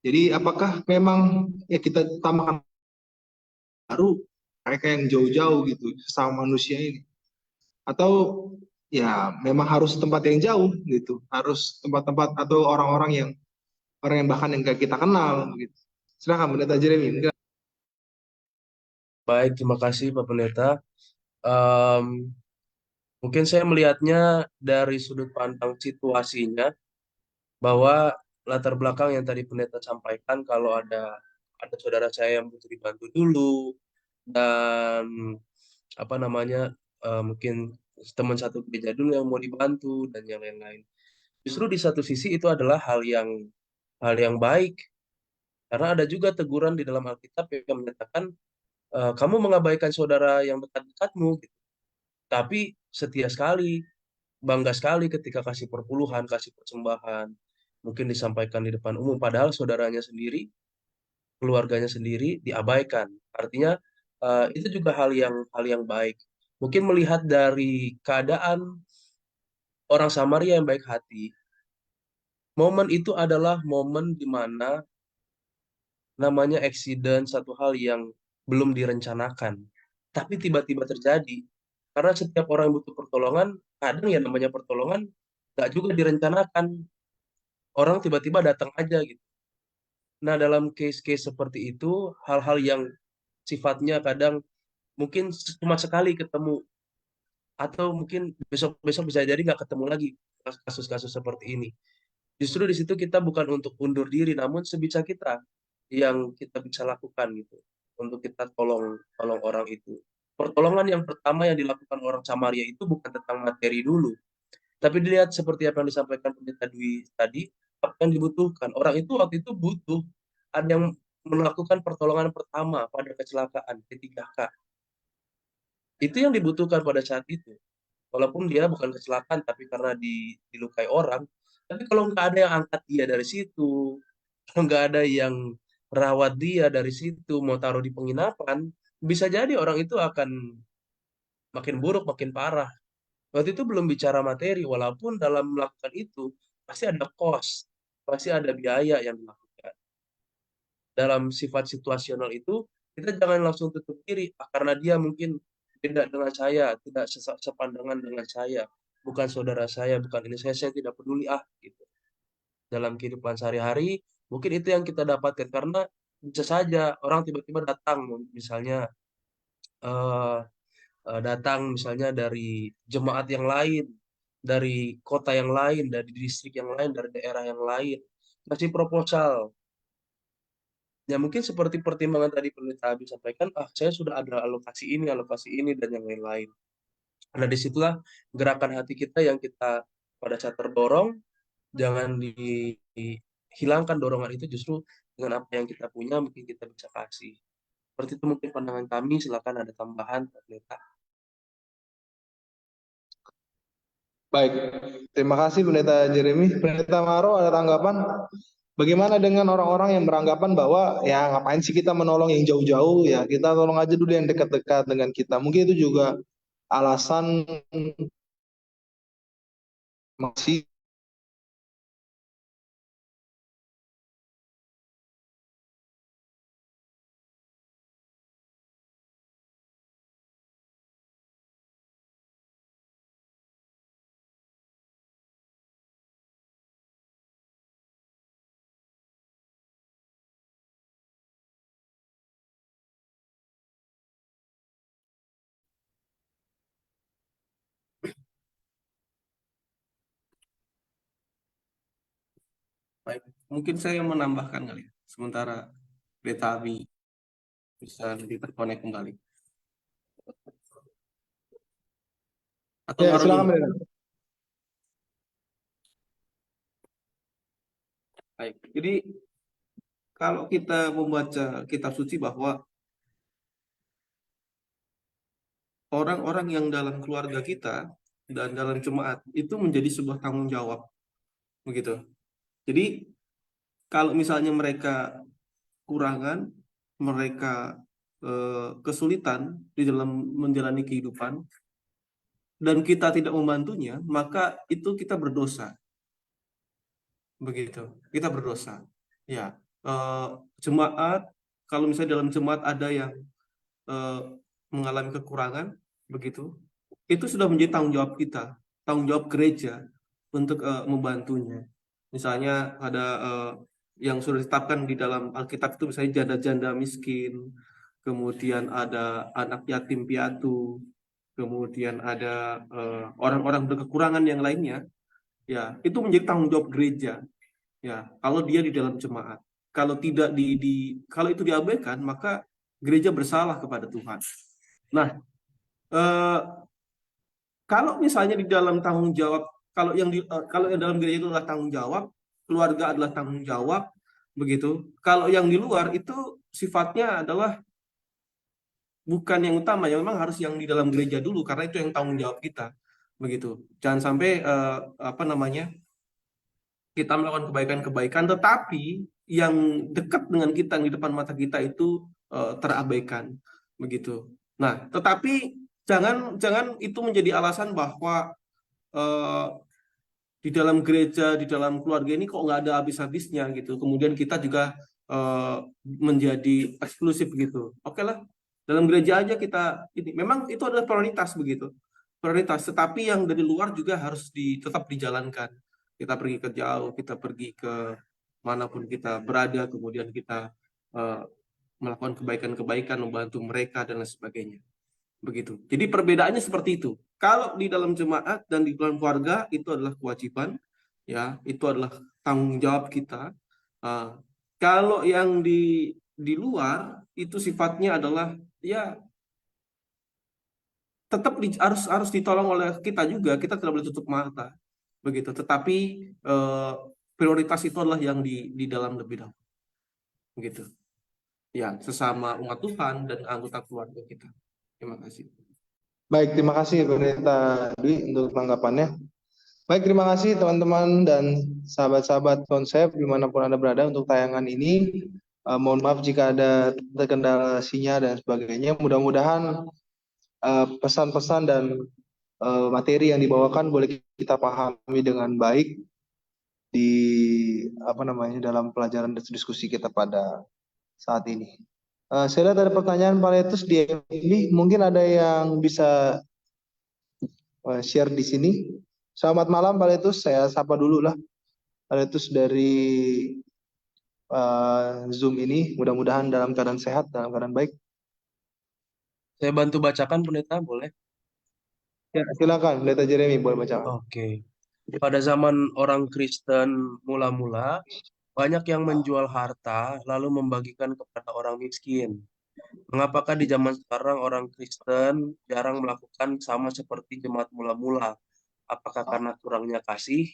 S1: Jadi apakah memang ya kita tambahkan baru mereka yang jauh-jauh gitu, sesama manusia ini, atau ya memang harus tempat yang jauh gitu, harus tempat-tempat atau orang yang bahkan yang gak kita kenal gitu. Silakan Pendeta Jeremy.
S2: Baik, terima kasih Pak Pendeta. Mungkin saya melihatnya dari sudut pandang situasinya, bahwa latar belakang yang tadi pendeta sampaikan, kalau ada saudara saya yang butuh dibantu dulu, dan mungkin teman satu gereja dulu yang mau dibantu dan yang lain-lain. Justru di satu sisi itu adalah hal yang baik, karena ada juga teguran di dalam Alkitab yang menyatakan kamu mengabaikan saudara yang dekat-dekatmu, gitu. Tapi setia sekali, bangga sekali ketika kasih perpuluhan, kasih persembahan, mungkin disampaikan di depan umum, padahal saudaranya sendiri, keluarganya sendiri diabaikan. Artinya itu juga hal yang baik. Mungkin melihat dari keadaan orang Samaria yang baik hati, momen itu adalah momen di mana namanya accident, satu hal yang belum direncanakan, tapi tiba-tiba terjadi. Karena setiap orang yang butuh pertolongan, kadang ya namanya pertolongan nggak juga direncanakan. Orang tiba-tiba datang aja gitu. Nah, dalam case-case seperti itu, hal-hal yang sifatnya kadang mungkin cuma sekali ketemu, atau mungkin besok-besok bisa jadi nggak ketemu lagi kasus-kasus seperti ini. Justru di situ kita bukan untuk undur diri, namun sebisa kita yang kita bisa lakukan gitu, untuk kita tolong tolong orang itu. Pertolongan yang pertama yang dilakukan orang Samaria itu bukan tentang materi dulu, tapi dilihat seperti apa yang disampaikan Pendeta Dwi tadi, apa yang dibutuhkan. Orang itu waktu itu butuh, ada yang melakukan pertolongan pertama pada kecelakaan P3K. Itu yang dibutuhkan pada saat itu. Walaupun dia bukan kecelakaan, tapi karena dilukai orang. Tapi kalau nggak ada yang angkat dia dari situ, kalau nggak ada yang rawat dia dari situ, mau taruh di penginapan, bisa jadi orang itu akan makin buruk, makin parah. Waktu itu belum bicara materi, walaupun dalam melakukan itu pasti ada cost, pasti ada biaya yang dilakukan. Dalam sifat situasional itu, kita jangan langsung tutup diri, karena dia mungkin beda dengan saya, tidak sepandangan dengan saya, bukan saudara saya, bukan ini saya tidak peduli gitu. Dalam kehidupan sehari-hari, mungkin itu yang kita dapatkan, karena bisa saja orang tiba-tiba datang, misalnya eh, datang misalnya dari jemaat yang lain, dari kota yang lain, dari distrik yang lain, dari daerah yang lain, kasih proposal. Ya mungkin seperti pertimbangan tadi Pendeta Abi sampaikan, saya sudah ada alokasi ini, dan yang lain-lain. Nah disitulah gerakan hati kita yang kita pada saat terdorong, jangan dihilangkan dorongan itu, justru dengan apa yang kita punya mungkin kita bisa kasih. Seperti itu mungkin pandangan kami, silakan ada tambahan Pendeta.
S1: Baik, terima kasih Pendeta Jeremy. Pendeta Maro ada tanggapan? Bagaimana dengan orang-orang yang beranggapan bahwa ya ngapain sih kita menolong yang jauh-jauh, ya kita tolong aja dulu yang dekat-dekat dengan kita. Mungkin itu juga alasan masih.
S3: Baik, mungkin saya menambahkan kali ya, sementara Pendeta Abi bisa lebih terkonek kembali. Atau
S1: Ya,
S3: Maro
S1: silakan
S3: dulu.
S1: Pendeta.
S3: Baik, jadi kalau kita membaca kitab suci bahwa orang-orang yang dalam keluarga kita dan dalam jemaat itu menjadi sebuah tanggung jawab, begitu. Jadi kalau misalnya mereka kurangan, mereka kesulitan di dalam menjalani kehidupan, dan kita tidak membantunya, maka itu kita berdosa, begitu. Kita berdosa. Ya, jemaat, kalau misalnya dalam jemaat ada yang mengalami kekurangan, begitu, itu sudah menjadi tanggung jawab kita, tanggung jawab gereja untuk membantunya. Misalnya ada yang sudah ditetapkan di dalam Alkitab itu, misalnya janda-janda miskin, kemudian ada anak yatim piatu, kemudian ada orang-orang berkekurangan yang lainnya, ya itu menjadi tanggung jawab gereja. Ya, kalau dia di dalam jemaat, kalau tidak kalau itu diabaikan, maka gereja bersalah kepada Tuhan. Nah, kalau misalnya di dalam tanggung jawab, kalau yang dalam gereja itu adalah tanggung jawab, keluarga adalah tanggung jawab, begitu. Kalau yang di luar itu sifatnya adalah bukan yang utama, ya memang harus yang di dalam gereja dulu, karena itu yang tanggung jawab kita, begitu. Jangan sampai apa namanya, kita melakukan kebaikan-kebaikan, tetapi yang dekat dengan kita, yang di depan mata kita itu terabaikan, begitu. Nah, tetapi jangan itu menjadi alasan bahwa di dalam gereja, di dalam keluarga ini kok nggak ada habis-habisnya gitu. Kemudian kita juga menjadi eksklusif gitu. Oke lah, dalam gereja aja kita ini. Memang itu adalah prioritas begitu, prioritas. Tetapi yang dari luar juga harus tetap dijalankan. Kita pergi ke jauh, kita pergi ke manapun kita berada, kemudian kita melakukan kebaikan-kebaikan, membantu mereka dan lain sebagainya. Begitu. Jadi perbedaannya seperti itu. Kalau di dalam jemaat dan di dalam keluarga itu adalah kewajiban, ya, itu adalah tanggung jawab kita. Kalau yang di luar itu sifatnya adalah ya tetap harus ditolong oleh kita juga. Kita tidak boleh tutup mata, begitu. Tetapi prioritas itu adalah yang di dalam lebih dahulu, begitu. Ya, sesama umat Tuhan dan anggota keluarga kita. Terima kasih.
S1: Baik, terima kasih Pendeta Dwi untuk tanggapannya. Baik, terima kasih teman-teman dan sahabat-sahabat konsep dimanapun Anda berada untuk tayangan ini. Mohon maaf jika ada terkendala sinyal dan sebagainya. Mudah-mudahan pesan-pesan dan materi yang dibawakan boleh kita pahami dengan baik di dalam pelajaran dan diskusi kita pada saat ini. Saya lihat ada pertanyaan Pak Letus di FB, mungkin ada yang bisa share di sini. Selamat malam Pak Letus, saya sapa dulu lah Pak Letus dari Zoom ini. Mudah-mudahan dalam keadaan sehat, dalam keadaan baik.
S2: Saya bantu bacakan Pendeta, boleh?
S1: Ya, silakan Pendeta Jeremy boleh bacakan.
S2: Oke. Pada zaman orang Kristen mula-mula, banyak yang menjual harta lalu membagikan kepada orang miskin. Mengapakah di zaman sekarang orang Kristen jarang melakukan sama seperti jemaat mula-mula? Apakah karena kurangnya kasih?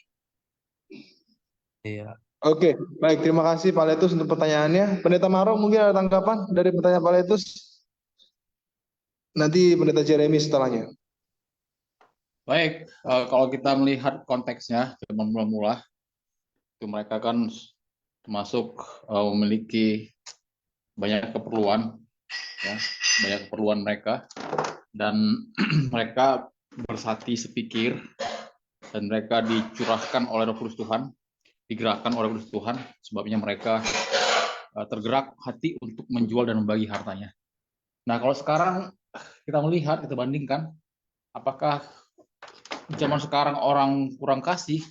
S2: Iya.
S1: Oke, baik. Terima kasih Pak Letus untuk pertanyaannya. Pendeta Maro mungkin ada tanggapan dari pertanyaan Pak Letus? Nanti Pendeta Jeremy setelahnya.
S4: Baik, kalau kita melihat konteksnya zaman mula-mula, itu mereka kan termasuk memiliki banyak keperluan, ya, banyak keperluan mereka, dan mereka bersati sepikir, dan mereka dicurahkan oleh Roh Kudus Tuhan, digerakkan oleh Roh Kudus Tuhan, sebabnya mereka tergerak hati untuk menjual dan membagi hartanya. Nah, kalau sekarang kita melihat, kita bandingkan, apakah zaman sekarang orang kurang kasih,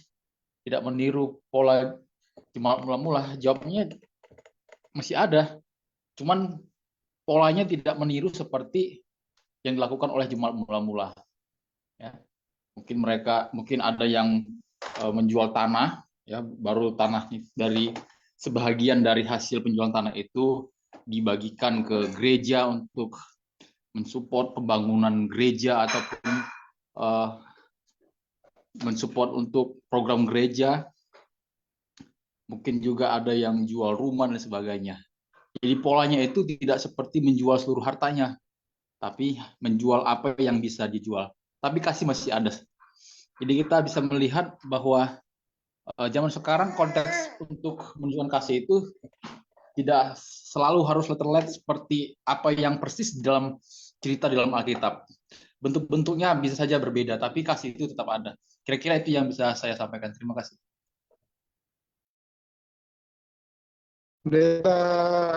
S4: tidak meniru pola jemaat mula-mula? Jawabnya masih ada, cuman polanya tidak meniru seperti yang dilakukan oleh jemaat mula-mula. Ya, mungkin ada yang menjual tanah, ya, baru tanah dari sebahagian dari hasil penjualan tanah itu dibagikan ke gereja untuk mensupport pembangunan gereja ataupun mensupport untuk program gereja. Mungkin juga ada yang jual rumah dan sebagainya. Jadi polanya itu tidak seperti menjual seluruh hartanya, tapi menjual apa yang bisa dijual. Tapi kasih masih ada. Jadi kita bisa melihat bahwa zaman sekarang konteks untuk menunjukkan kasih itu tidak selalu harus letterlet seperti apa yang persis di dalam cerita di dalam Alkitab. Bentuk-bentuknya bisa saja berbeda, tapi kasih itu tetap ada. Kira-kira itu yang bisa saya sampaikan. Terima kasih.
S1: Pendeta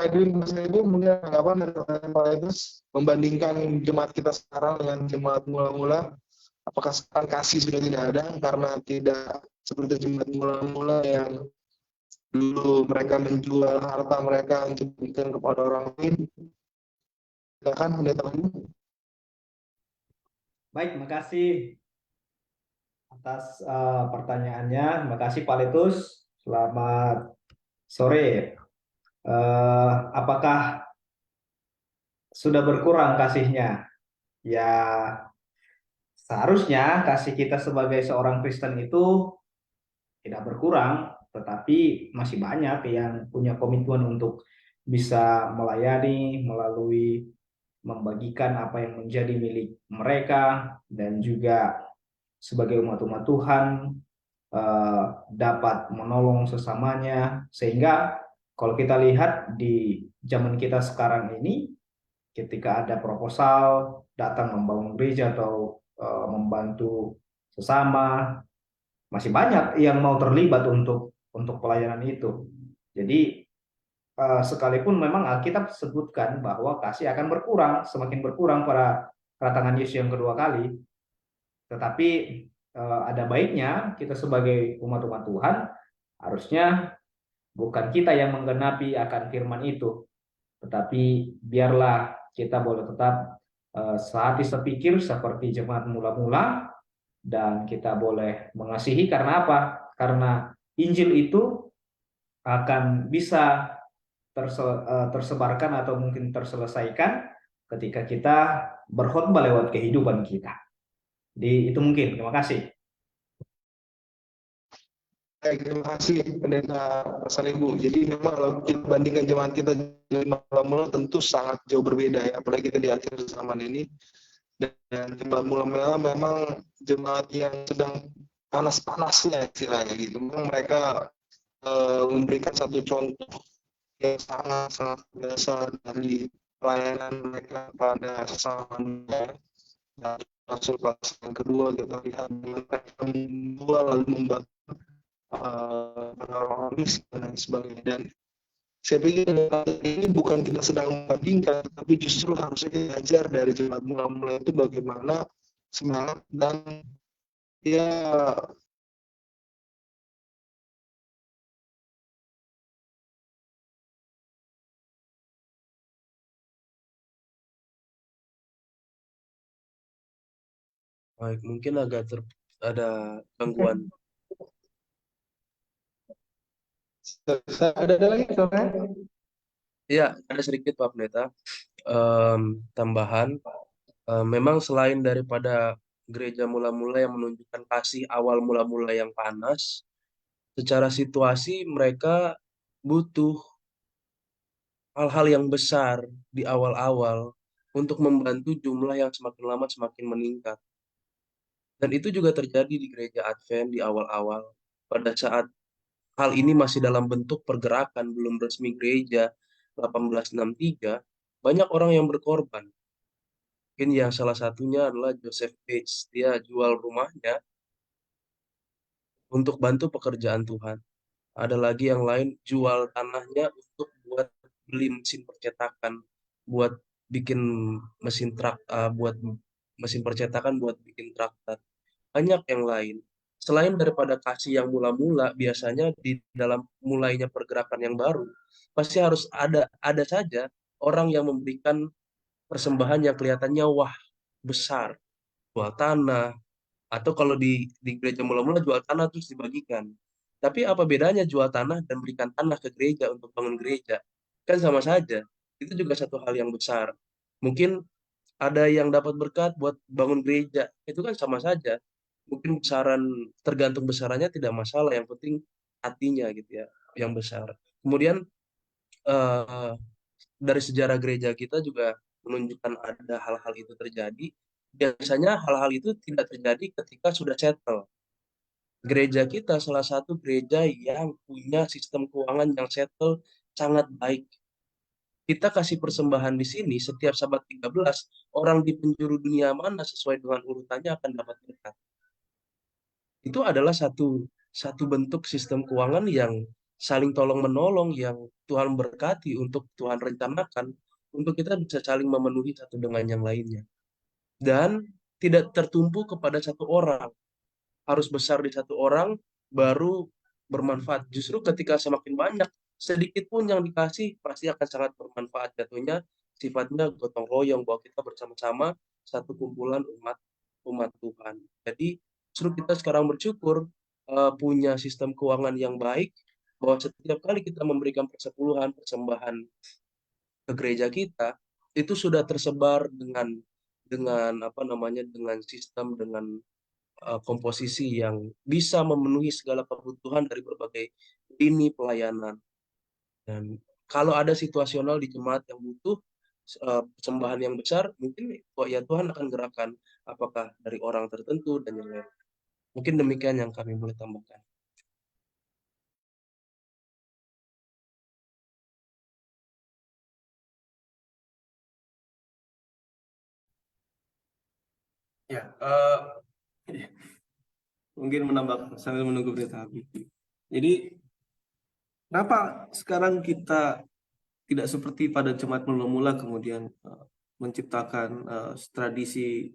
S1: Edwin Mas Ibu mungkin tanggapan dari pertanyaan Pak Letus membandingkan jemaat kita sekarang dengan jemaat mula-mula, apakah sekarang kasih sudah tidak ada karena tidak seperti jemaat mula-mula yang dulu mereka menjual harta mereka untuk diberikan kepada orang lain? Silakan Pendeta Edwin.
S5: Baik, makasih atas pertanyaannya. Terima kasih Pak Letus. Selamat sore. Apakah sudah berkurang kasihnya? Ya, seharusnya kasih kita sebagai seorang Kristen itu tidak berkurang, tetapi masih banyak yang punya komitmen untuk bisa melayani melalui membagikan apa yang menjadi milik mereka, dan juga sebagai umat-umat Tuhan dapat menolong sesamanya. Sehingga kalau kita lihat di zaman kita sekarang ini, ketika ada proposal datang membangun gereja atau membantu sesama, masih banyak yang mau terlibat untuk pelayanan itu. Jadi sekalipun memang Alkitab sebutkan bahwa kasih akan berkurang, semakin berkurang pada kedatangan Yesus yang kedua kali, tetapi ada baiknya kita sebagai umat-umat Tuhan harusnya Bukan kita yang menggenapi akan firman itu, tetapi biarlah kita boleh tetap sehati sepikir seperti jemaat mula-mula, dan kita boleh mengasihi. Karena apa? Karena Injil itu akan bisa tersebarkan atau mungkin terselesaikan ketika kita berkhotbah lewat kehidupan kita. Itu mungkin. Terima kasih.
S1: Baik, terima kasih Pendeta Salibu. Jadi memang kalau kita bandingkan jemaat kita dari mula-mula tentu sangat jauh berbeda ya, apalagi kita di akhir zaman ini. Dan jemaat mula-mula memang jemaat yang sedang panas-panasnya istilahnya gitu. Memang mereka memberikan satu contoh yang sangat-sangat biasa dari pelayanan mereka pada sesama manusia. Dan Rasul yang kedua kita lihat mereka membuat lalu membantu orang miskin dan sebagainya. Dan saya pikir ini bukan kita sedang membandingkan, tapi justru harusnya kita belajar dari jemaat mula-mula itu bagaimana semangat dan ya
S2: Baik, mungkin agak ada gangguan.
S1: ada lagi soalnya.
S2: Iya, ada sedikit Pak Pendeta. Tambahan, memang selain daripada gereja mula-mula yang menunjukkan kasih awal mula-mula yang panas, secara situasi mereka butuh hal-hal yang besar di awal-awal untuk membantu jumlah yang semakin lama semakin meningkat. Dan itu juga terjadi di gereja Advent di awal-awal. Pada saat hal ini masih dalam bentuk pergerakan, belum resmi gereja 1863, banyak orang yang berkorban. Mungkin yang salah satunya adalah Joseph Bates. Dia jual rumahnya untuk bantu pekerjaan Tuhan. Ada lagi yang lain jual tanahnya untuk buat beli mesin percetakan, buat bikin buat mesin percetakan, buat bikin traktat. Banyak yang lain. Selain daripada kasih yang mula-mula, biasanya di dalam mulainya pergerakan yang baru, pasti harus ada saja orang yang memberikan persembahan yang kelihatannya wah besar, jual tanah, atau kalau di gereja mula-mula jual tanah terus dibagikan. Tapi apa bedanya jual tanah dan berikan tanah ke gereja untuk bangun gereja? Kan sama saja. Itu juga satu hal yang besar. Mungkin ada yang dapat berkat buat bangun gereja, itu kan sama saja. Mungkin tergantung besarannya tidak masalah, yang penting hatinya gitu ya, yang besar. Kemudian eh, dari sejarah gereja kita juga menunjukkan ada hal-hal itu terjadi. Biasanya hal-hal itu tidak terjadi ketika sudah settle. Gereja kita salah satu gereja yang punya sistem keuangan yang settle sangat baik. Kita kasih persembahan di sini setiap Sabat 13, orang di penjuru dunia mana sesuai dengan urutannya akan dapat berkat. Itu adalah satu bentuk sistem keuangan yang saling tolong-menolong, yang Tuhan berkati untuk Tuhan rencanakan untuk kita bisa saling memenuhi satu dengan yang lainnya. Dan tidak tertumpu kepada satu orang. Harus besar di satu orang baru bermanfaat. Justru ketika semakin banyak, sedikit pun yang dikasih pasti akan sangat bermanfaat. Jatuhnya sifatnya gotong royong bahwa kita bersama-sama satu kumpulan umat Tuhan. Jadi justru kita sekarang bersyukur punya sistem keuangan yang baik, bahwa setiap kali kita memberikan persepuluhan, persembahan ke gereja kita, itu sudah tersebar dengan sistem, dengan komposisi yang bisa memenuhi segala kebutuhan dari berbagai lini pelayanan. Dan kalau ada situasional di jemaat yang butuh persembahan yang besar, mungkin ya Tuhan akan gerakan apakah dari orang tertentu dan yang lain. Mungkin demikian yang kami boleh tambahkan.
S3: Ya, mungkin menambah sambil menunggu berita habis. Jadi, kenapa sekarang kita tidak seperti pada jemaat mula-mula kemudian menciptakan tradisi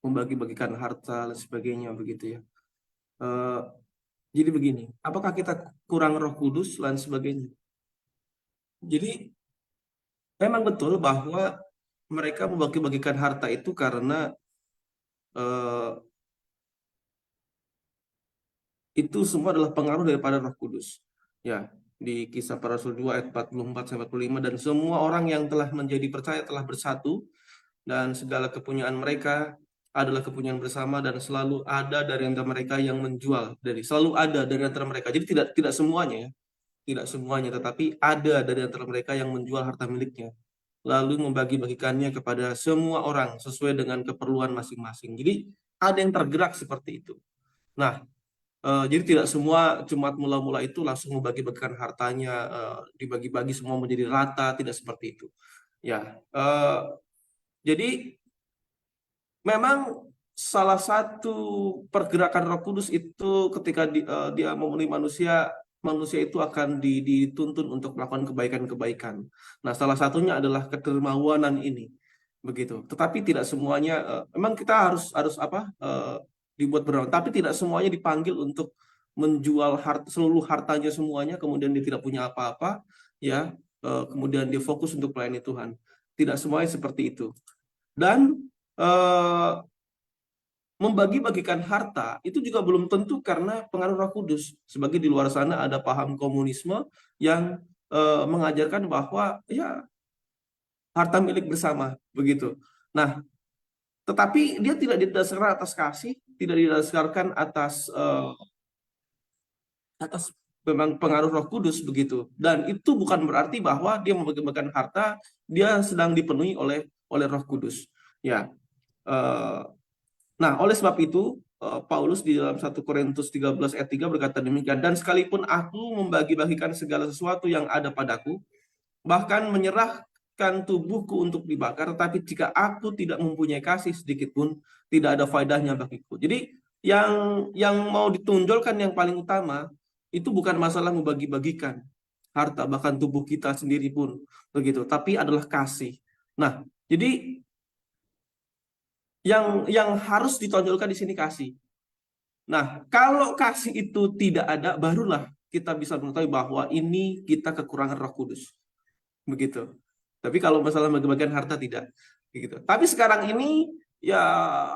S3: membagi-bagikan harta dan sebagainya begitu ya? Jadi begini, apakah kita kurang Roh Kudus dan sebagainya? Jadi memang betul bahwa mereka membagi-bagikan harta itu karena eh, itu semua adalah pengaruh daripada Roh Kudus. Ya, di Kisah Para Rasul 2 ayat 44-45, dan semua orang yang telah menjadi percaya telah bersatu, dan segala kepunyaan mereka adalah kepunyaan bersama, dan selalu ada dari antara mereka yang menjual, selalu ada dari antara mereka. Jadi tidak semuanya ya, tidak semuanya, tetapi ada dari antara mereka yang menjual harta miliknya, lalu membagi-bagikannya kepada semua orang sesuai dengan keperluan masing-masing. Jadi ada yang tergerak seperti itu. Nah, jadi tidak semua jemaat mula-mula itu langsung membagi-bagikan hartanya, dibagi-bagi semua menjadi rata, tidak seperti itu. Ya, jadi memang salah satu pergerakan Roh Kudus itu ketika dia memenuhi manusia, manusia itu akan dituntun untuk melakukan kebaikan-kebaikan. Nah, salah satunya adalah kedermawanan ini, begitu. Tetapi tidak semuanya, memang kita harus apa? Dibuat berdoa. Tapi tidak semuanya dipanggil untuk menjual seluruh hartanya semuanya, kemudian dia tidak punya apa-apa, ya, kemudian dia fokus untuk melayani Tuhan. Tidak semuanya seperti itu. Dan membagi-bagikan harta itu juga belum tentu karena pengaruh Roh Kudus. Sebagai di luar sana ada paham komunisme yang mengajarkan bahwa ya harta milik bersama, begitu. Nah, tetapi dia tidak didasarkan atas kasih, tidak didasarkan atas memang pengaruh Roh Kudus, begitu. Dan itu bukan berarti bahwa dia membagi-bagikan harta dia sedang dipenuhi oleh Roh Kudus. Ya. Nah, oleh sebab itu Paulus di dalam 1 Korintus 13 ayat 3 berkata demikian, dan sekalipun aku membagi-bagikan segala sesuatu yang ada padaku, bahkan menyerahkan tubuhku untuk dibakar, tetapi jika aku tidak mempunyai kasih sedikit pun, tidak ada faedahnya bagiku. Jadi yang mau ditonjolkan yang paling utama itu bukan masalah membagi-bagikan harta, bahkan tubuh kita sendiri pun begitu, tapi adalah kasih. Nah, jadi yang harus ditonjolkan di sini kasih. Nah, kalau kasih itu tidak ada, barulah kita bisa mengetahui bahwa ini kita kekurangan Roh Kudus. Begitu. Tapi kalau masalah bagi-bagian harta tidak. Begitu. Tapi sekarang ini ya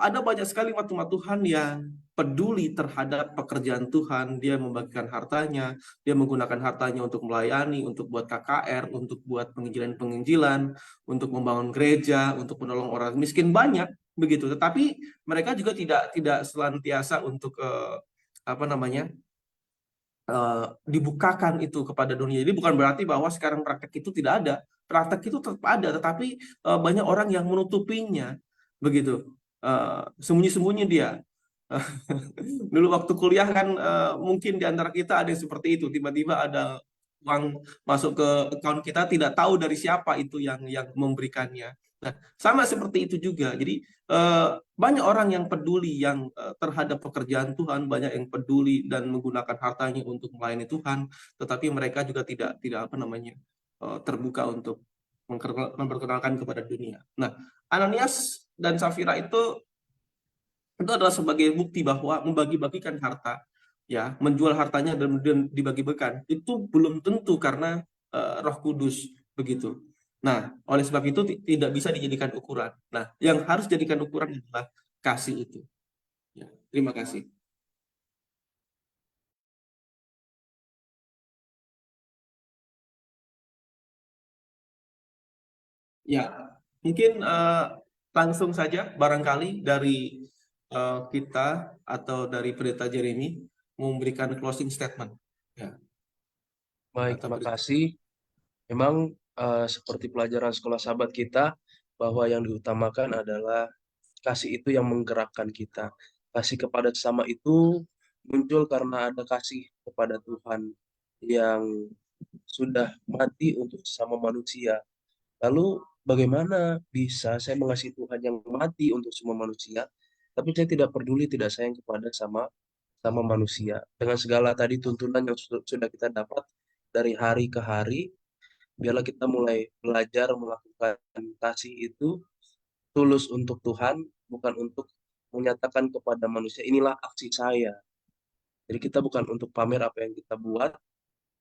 S3: ada banyak sekali umat Tuhan yang peduli terhadap pekerjaan Tuhan. Dia membagikan hartanya, dia menggunakan hartanya untuk melayani, untuk buat KKR, untuk buat penginjilan-penginjilan, untuk membangun gereja, untuk menolong orang miskin, banyak begitu. Tetapi mereka juga tidak selantiasa untuk apa namanya? Dibukakan itu kepada dunia. Jadi bukan berarti bahwa sekarang praktek itu tidak ada. Praktek itu tetap ada, tetapi banyak orang yang menutupinya, begitu. Sembunyi-sembunyi dia. Dulu waktu kuliah kan mungkin di antara kita ada yang seperti itu. Tiba-tiba ada uang masuk ke account kita, tidak tahu dari siapa itu yang memberikannya. Nah, sama seperti itu juga. Jadi banyak orang yang peduli yang terhadap pekerjaan Tuhan, banyak yang peduli dan menggunakan hartanya untuk melayani Tuhan, tetapi mereka juga tidak apa namanya terbuka untuk memperkenalkan kepada dunia. Nah, Ananias dan Safira itu adalah sebagai bukti bahwa membagi-bagikan harta, ya, menjual hartanya dan dibagi-bagikan itu belum tentu karena Roh Kudus, begitu. Nah, oleh sebab itu tidak bisa dijadikan ukuran. Nah, yang harus dijadikan ukuran adalah kasih itu. Ya, terima kasih. Ya, mungkin langsung saja barangkali dari kita atau dari Pendeta Jeremy memberikan closing statement. Ya.
S2: Baik, terima kasih. Memang seperti pelajaran sekolah sahabat kita, bahwa yang diutamakan adalah kasih itu yang menggerakkan kita. Kasih kepada sesama itu muncul karena ada kasih kepada Tuhan yang sudah mati untuk sesama manusia. Lalu bagaimana bisa saya mengasihi Tuhan yang mati untuk semua manusia, tapi saya tidak peduli, tidak sayang kepada sama manusia. Dengan segala tadi tuntunan yang sudah kita dapat dari hari ke hari, biarlah kita mulai belajar melakukan kasih itu tulus untuk Tuhan, bukan untuk menyatakan kepada manusia, inilah aksi saya. Jadi kita bukan untuk pamer apa yang kita buat,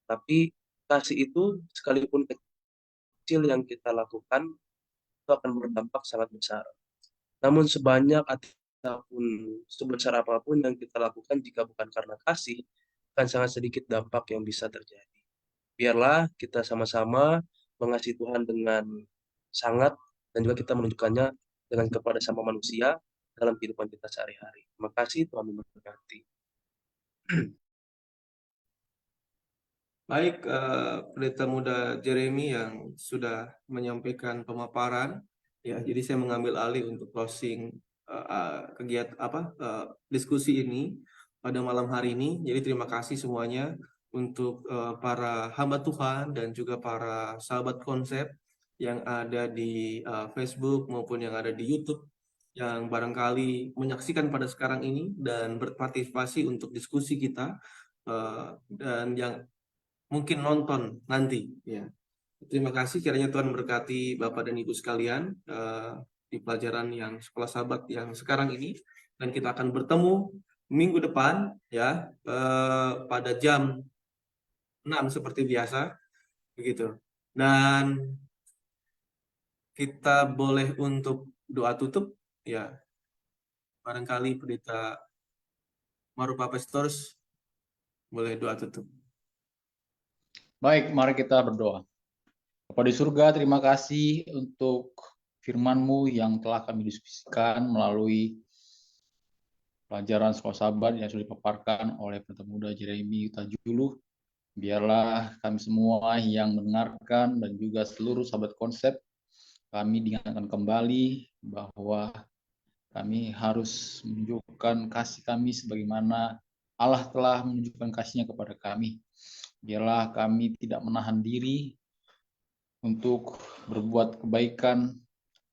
S2: tapi kasih itu sekalipun kecil yang kita lakukan, itu akan berdampak sangat besar. Namun sebanyak ataupun sebesar apapun yang kita lakukan jika bukan karena kasih, akan sangat sedikit dampak yang bisa terjadi. Biarlah kita sama-sama mengasihi Tuhan dengan sangat, dan juga kita menunjukkannya dengan kepada sama manusia dalam kehidupan kita sehari-hari. Terima kasih, Tuhan memberkati.
S3: Baik, Pendeta Muda Jeremy yang sudah menyampaikan pemaparan, ya. Jadi saya mengambil alih untuk closing diskusi ini pada malam hari ini. Jadi terima kasih semuanya untuk para hamba Tuhan dan juga para sahabat konsep yang ada di Facebook maupun yang ada di YouTube, yang barangkali menyaksikan pada sekarang ini dan berpartisipasi untuk diskusi kita, dan yang mungkin nonton nanti, ya. Terima kasih, kiranya Tuhan berkati Bapak dan Ibu sekalian di pelajaran yang Sekolah Sahabat yang sekarang ini, dan kita akan bertemu minggu depan, ya, pada jam 6 seperti biasa, begitu. Dan kita boleh untuk doa tutup, ya. Barangkali Pendeta Marupa Pastors boleh doa tutup.
S4: Baik, mari kita berdoa. Bapa di surga, terima kasih untuk firman-Mu yang telah kami diskusikan melalui pelajaran Sekolah Sahabat yang sudah dipaparkan oleh Pendeta Muda Jeremy Utajulu. Biarlah kami semua yang mendengarkan dan juga seluruh sahabat konsep, kami diingatkan kembali bahwa kami harus menunjukkan kasih kami sebagaimana Allah telah menunjukkan kasih-Nya kepada kami. Biarlah kami tidak menahan diri untuk berbuat kebaikan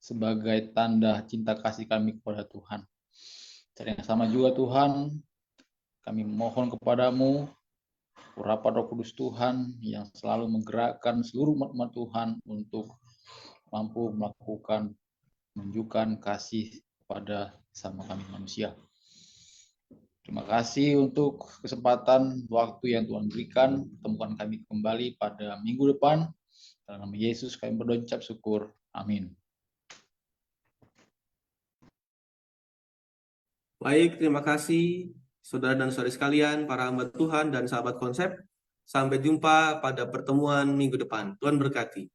S4: sebagai tanda cinta kasih kami kepada Tuhan. Secara yang sama juga Tuhan, kami mohon kepadamu, urapan Roh Kudus Tuhan yang selalu menggerakkan seluruh umat Tuhan untuk mampu melakukan, menunjukkan kasih kepada sama kami manusia. Terima kasih untuk kesempatan waktu yang Tuhan berikan. Temukan kami kembali pada minggu depan. Dalam nama Yesus kami berdoa ucap syukur. Amin.
S3: Baik, terima kasih saudara dan saudari sekalian, para hamba Tuhan dan sahabat konsep. Sampai jumpa pada pertemuan minggu depan. Tuhan berkati.